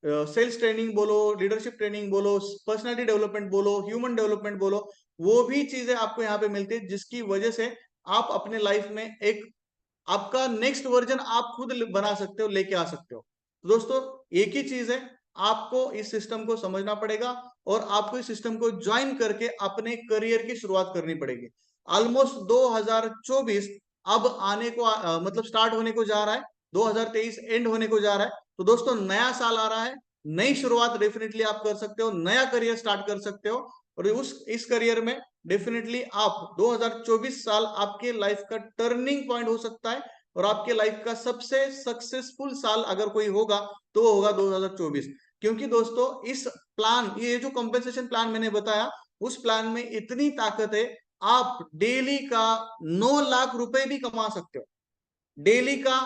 सेल्स ट्रेनिंग बोलो, लीडरशिप ट्रेनिंग बोलो, पर्सनालिटी डेवलपमेंट बोलो, ह्यूमन डेवलपमेंट बोलो, वो भी चीजें आपको यहाँ पे मिलती है, जिसकी वजह से आप अपने लाइफ में एक आपका नेक्स्ट वर्जन आप खुद बना सकते हो, लेके आ सकते हो। तो दोस्तों एक ही चीज है, आपको इस सिस्टम को समझना पड़ेगा, और आपको इस सिस्टम को ज्वाइन करके अपने करियर की शुरुआत करनी पड़ेगी। ऑलमोस्ट 2024 अब आने को मतलब स्टार्ट होने को जा रहा है, 2023 एंड होने को जा रहा है। तो दोस्तों नया साल आ रहा है, नई शुरुआत डेफिनेटली आप कर सकते हो, नया करियर स्टार्ट कर सकते हो, और इस करियर में डेफिनेटली आप 2024 साल आपके लाइफ का टर्निंग पॉइंट हो सकता है, और आपके लाइफ का सबसे सक्सेसफुल साल अगर कोई होगा तो वो होगा 2024। क्योंकि दोस्तों इस प्लान, ये जो कंपेंसेशन प्लान मैंने बताया, उस प्लान में इतनी ताकत है, आप डेली का 9 लाख रुपए भी कमा सकते हो। डेली का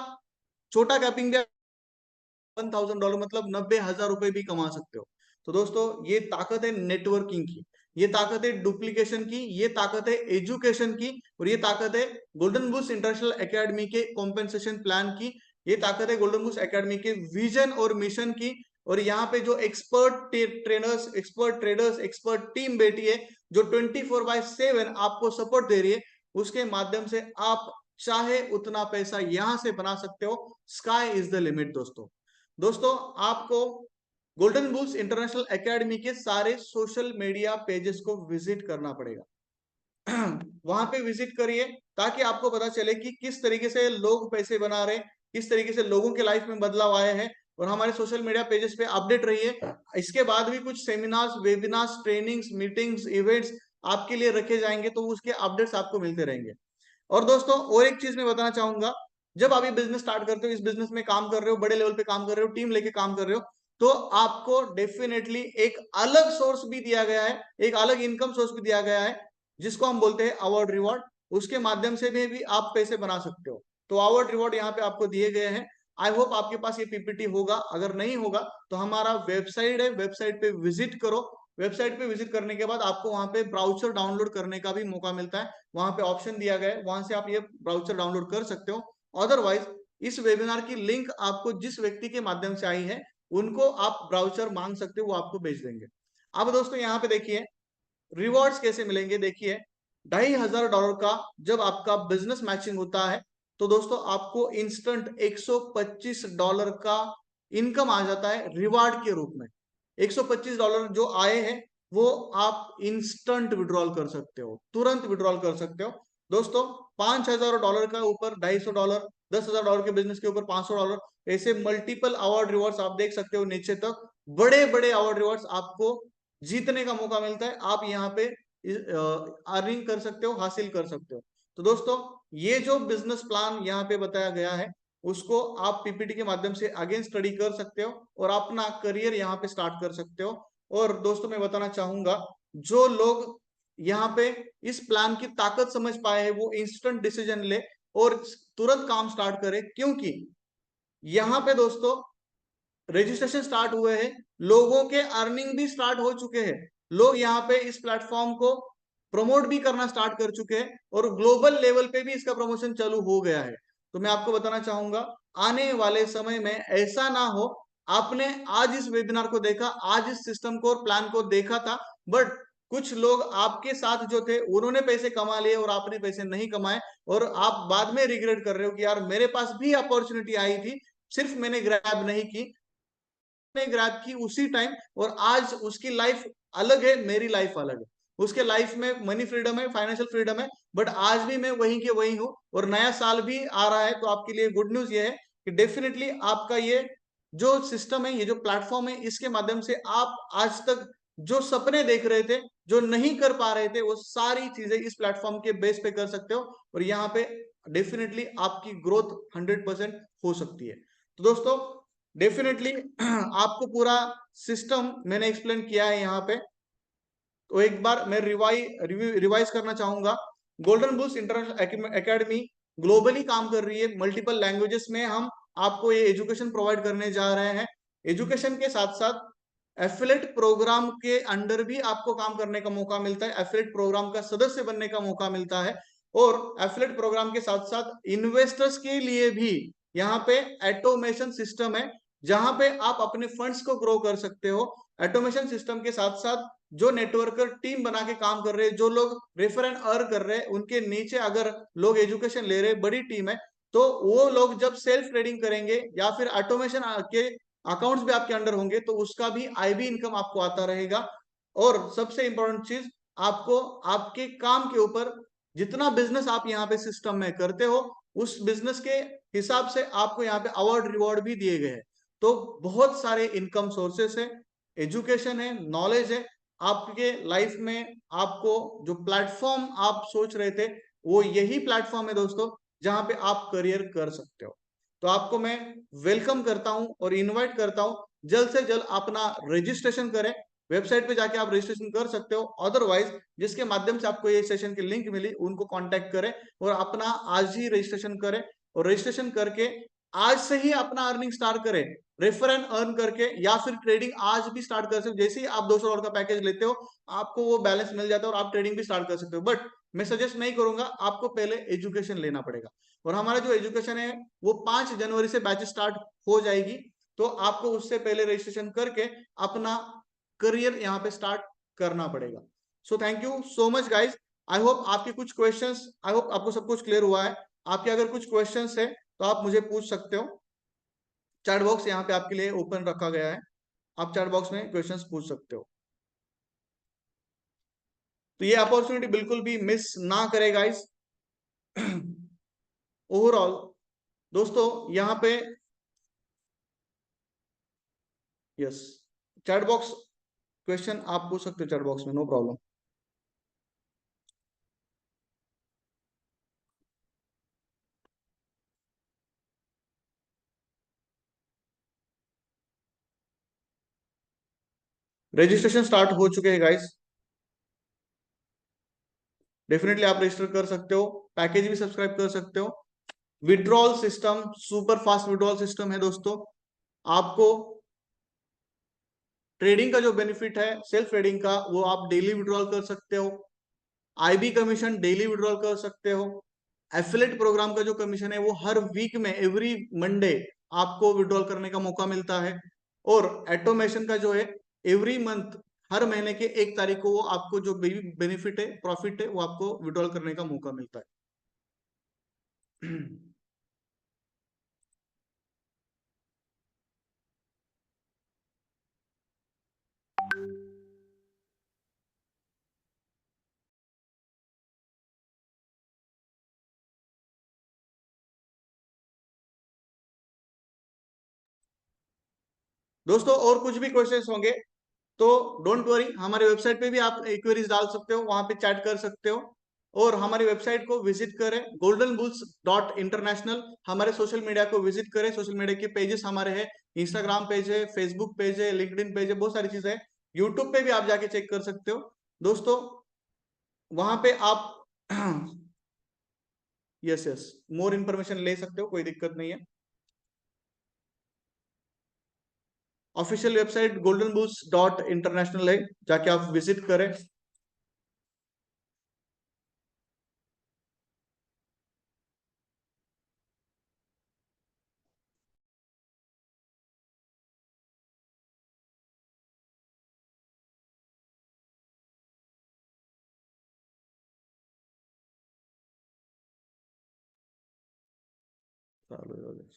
छोटा कैपिंग $1,000 मतलब 90,000 रुपए भी कमा सकते हो। तो दोस्तों ये ताकत है नेटवर्किंग की, ये ताकत है डुप्लीकेशन की, ये ताकत है एजुकेशन की, और ये ताकत है गोल्डन बुल्स इंटरनेशनल एकेडमी के कॉम्पेंसेशन प्लान की, ये ताकत है गोल्डन बुल्स एकेडमी के विजन और मिशन की। और यहाँ पे जो expert trainers, expert traders, expert team बैठी है, जो 24/7 आपको सपोर्ट दे रही है, उसके माध्यम से आप चाहे उतना पैसा यहां से बना सकते हो। स्काई इज द लिमिट दोस्तों। दोस्तों आपको गोल्डन बुल्स इंटरनेशनल एकेडमी के सारे सोशल मीडिया पेजेस को विजिट करना पड़ेगा। वहां पे विजिट करिए, ताकि आपको पता चले कि किस तरीके से लोग पैसे बना रहे हैं, किस तरीके से लोगों के लाइफ में बदलाव आए हैं, और हमारे सोशल मीडिया पेजेस पे अपडेट रहिए। इसके बाद भी कुछ seminars, webinars, trainings, meetings, events आपके लिए रखे जाएंगे, तो उसके अपडेट्स आपको मिलते रहेंगे। और दोस्तों और एक चीज मैं बताना चाहूंगा, जब आप ये बिजनेस स्टार्ट करते हो, इस बिजनेस में काम कर रहे हो, बड़े लेवल पे काम कर रहे हो, टीम लेके काम कर रहे हो, तो आपको डेफिनेटली एक अलग सोर्स भी दिया गया है, एक अलग इनकम सोर्स भी दिया गया है, जिसको हम बोलते हैं अवार्ड रिवॉर्ड। उसके माध्यम से भी आप पैसे बना सकते हो। तो अवार्ड रिवॉर्ड यहाँ पे आपको दिए गए हैं। आई होप आपके पास ये पीपीटी होगा, अगर नहीं होगा तो हमारा वेबसाइट है, वेबसाइट पे विजिट करो। वेबसाइट पे विजिट करने के बाद आपको वहां पे ब्राउचर डाउनलोड करने का भी मौका मिलता है, वहां पे ऑप्शन दिया गया है, वहां से आप ये ब्राउचर डाउनलोड कर सकते हो। अदरवाइज इस वेबिनार की लिंक आपको जिस व्यक्ति के माध्यम से आई है, उनको आप ब्राउचर मांग सकते हो, वो आपको भेज देंगे। अब दोस्तों यहाँ पे देखिए रिवॉर्ड्स कैसे मिलेंगे। देखिए $2,500 का जब आपका बिजनेस मैचिंग होता है, तो दोस्तों आपको इंस्टेंट $125 का इनकम आ जाता है रिवार्ड के रूप में। $125 जो आए हैं, वो आप इंस्टेंट विड्रॉल कर सकते हो, तुरंत विड्रॉल कर सकते हो दोस्तों। $5,000 का ऊपर $250, $10,000 के बिजनेस के ऊपर $500, ऐसे मल्टीपल अवार्ड रिवॉर्ड्स आप देख सकते हो नीचे तक। बड़े बड़े अवार्ड रिवॉर्ड्स आपको जीतने का मौका मिलता है, आप यहाँ पे अर्निंग कर सकते हो, हासिल कर सकते हो। तो दोस्तों ये जो बिजनेस प्लान यहाँ पे बताया गया है उसको आप पीपीटी के माध्यम से अगेन स्टडी कर सकते हो और अपना करियर यहाँ पे स्टार्ट कर सकते हो। और दोस्तों मैं बताना चाहूंगा, जो लोग यहाँ पे इस प्लान की ताकत समझ पाए हैं वो इंस्टेंट डिसीजन ले और तुरंत काम स्टार्ट करे, क्योंकि यहाँ पे दोस्तों रजिस्ट्रेशन स्टार्ट हुए हैं, लोगों के अर्निंग भी स्टार्ट हो चुके हैं, लोग यहाँ पे इस प्लेटफॉर्म को प्रमोट भी करना स्टार्ट कर चुके हैं और ग्लोबल लेवल पे भी इसका प्रमोशन चालू हो गया है। तो मैं आपको बताना चाहूंगा आने वाले समय में ऐसा ना हो, आपने आज इस वेबिनार को देखा, आज इस सिस्टम को और प्लान को देखा था, बट कुछ लोग आपके साथ जो थे उन्होंने पैसे कमा लिए और आपने पैसे नहीं कमाए, और आप बाद में रिग्रेट कर रहे हो कि यार मेरे पास भी अपॉर्चुनिटी आई थी, सिर्फ मैंने ग्रैब नहीं की, ने ग्रैब की उसी टाइम, और आज उसकी लाइफ अलग है, मेरी लाइफ अलग है। उसके लाइफ में मनी फ्रीडम है, फाइनेंशियल फ्रीडम है, बट आज भी मैं वहीं के वहीं हूँ और नया साल भी आ रहा है। तो आपके लिए गुड न्यूज ये है कि डेफिनेटली आपका ये जो सिस्टम है, ये जो प्लेटफॉर्म है, इसके माध्यम से आप आज तक जो सपने देख रहे थे, जो नहीं कर पा रहे थे, वो सारी चीजें इस प्लेटफॉर्म के बेस पे कर सकते हो और यहाँ पे डेफिनेटली आपकी ग्रोथ 100% हो सकती है। तो दोस्तों डेफिनेटली आपको पूरा सिस्टम मैंने एक्सप्लेन किया है यहाँ पे, तो एक बार मैं रिवाइज करना चाहूंगा। Golden bulls international academy globally काम कर रही है, मल्टीपल लैंग्वेजेस में हम आपको ये एजुकेशन प्रोवाइड करने जा रहे हैं। एजुकेशन के साथ साथ एफिलेट प्रोग्राम के अंडर भी आपको काम करने का मौका मिलता है, एफिलेट प्रोग्राम का सदस्य बनने का मौका मिलता है। और एफिलेट प्रोग्राम के साथ साथ इन्वेस्टर्स के लिए भी यहाँ पे ऑटोमेशन सिस्टम है, जहां पे आप अपने फंड्स को ग्रो कर सकते हो। ऑटोमेशन सिस्टम के साथ साथ जो नेटवर्कर टीम बना के काम कर रहे हैं, जो लोग रेफर एंड अर्न कर रहे हैं, उनके नीचे अगर लोग एजुकेशन ले रहे हैं, बड़ी टीम है, तो वो लोग जब सेल्फ ट्रेडिंग करेंगे या फिर ऑटोमेशन के अकाउंट्स भी आपके अंडर होंगे, तो उसका भी आईबी इनकम आपको आता रहेगा। और सबसे इंपॉर्टेंट चीज, आपको आपके काम के ऊपर जितना बिजनेस आप यहाँ पे सिस्टम में करते हो, उस बिजनेस के हिसाब से आपको यहाँ पे अवार्ड रिवॉर्ड भी दिए गए हैं। तो बहुत सारे इनकम सोर्सेस है, एजुकेशन है, नॉलेज है आपके लाइफ में। आपको जो प्लेटफॉर्म आप सोच रहे थे, वो यही प्लेटफॉर्म है दोस्तों, जहां पे आप करियर कर सकते हो। तो आपको मैं वेलकम करता हूं और इनवाइट करता हूं, जल्द से जल्द अपना रजिस्ट्रेशन करें। वेबसाइट पे जाके आप रजिस्ट्रेशन कर सकते हो, अदरवाइज जिसके माध्यम से आपको ये सेशन की लिंक मिली उनको कांटेक्ट करें और अपना आज ही रजिस्ट्रेशन करें। और रजिस्ट्रेशन करके आज से ही अपना अर्निंग स्टार्ट करें, रेफर एंड अर्न करके, या फिर ट्रेडिंग आज भी स्टार्ट कर सकते हो। जैसे ही आप $200 का पैकेज लेते हो, आपको वो बैलेंस मिल जाता है और आप ट्रेडिंग भी स्टार्ट कर सकते हो। बट मैं सजेस्ट नहीं करूंगा, आपको पहले एजुकेशन लेना पड़ेगा। और हमारा जो एजुकेशन है वो 5 जनवरी से बैच स्टार्ट हो जाएगी, तो आपको उससे पहले रजिस्ट्रेशन करके अपना करियर यहाँ पे स्टार्ट करना पड़ेगा। So thank you so much guys. I hope आपके कुछ क्वेश्चंस, आई होप आपको सब कुछ क्लियर हुआ है। आपके अगर कुछ क्वेश्चंस है तो आप मुझे पूछ सकते हो। चैट बॉक्स यहाँ पे आपके लिए ओपन रखा गया है, आप चैट बॉक्स में क्वेश्चंस पूछ सकते हो। तो ये अपॉर्चुनिटी बिल्कुल भी मिस ना करे गाइस। ओवरऑल दोस्तों यहाँ पे यस, चैट बॉक्स क्वेश्चन आप पूछ सकते हो चैट बॉक्स में, नो प्रॉब्लम। रजिस्ट्रेशन स्टार्ट हो चुके हैं गाइस, डेफिनेटली आप रजिस्टर कर सकते हो, पैकेज भी सब्सक्राइब कर सकते हो। Withdrawal system super fast withdrawal system है दोस्तों। आपको ट्रेडिंग का जो बेनिफिट है, सेल्फ ट्रेडिंग का, वो आप डेली विड्रॉल कर सकते हो। आईबी कमीशन डेली विड्रॉल कर सकते हो। एफिलेट प्रोग्राम का जो कमीशन है वो हर वीक में एवरी मंडे आपको विड्रॉल करने का मौका मिलता है। और ऑटोमेशन का जो है एवरी मंथ, हर महीने के 1 तारीख को वो आपको जो बेनिफिट है, प्रॉफिट है, वो आपको विड्रॉल करने का मौका मिलता है। दोस्तों और कुछ भी क्वेश्चंस होंगे तो डोंट वरी, हमारे वेबसाइट पे भी आप क्वेरीज डाल सकते हो, वहां पे चैट कर सकते हो। और हमारी वेबसाइट को विजिट करें goldenbulls.international। हमारे सोशल मीडिया को विजिट करें, सोशल मीडिया के पेजेस हमारे हैं, इंस्टाग्राम पेज है, फेसबुक पेज है, लिंक्डइन पेज है, बहुत सारी चीजें हैं। यूट्यूब पे भी आप जाके चेक कर सकते हो दोस्तों, वहां पे आप यस यस मोर इन्फॉर्मेशन ले सकते हो, कोई दिक्कत नहीं है। ऑफिशियल वेबसाइट goldenbulls.international है, जाके आप विजिट करें।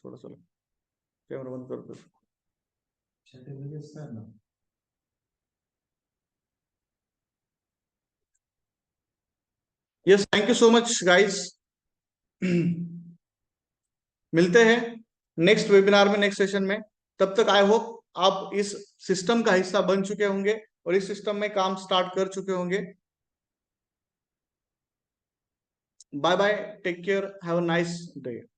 थोड़ा सा कैमरा बंद कर दो। Yes, thank you so much guys. मिलते हैं नेक्स्ट वेबिनार में, नेक्स्ट सेशन में। तब तक आई होप आप इस सिस्टम का हिस्सा बन चुके होंगे और इस सिस्टम में काम स्टार्ट कर चुके होंगे। Bye bye, take care, have a nice day.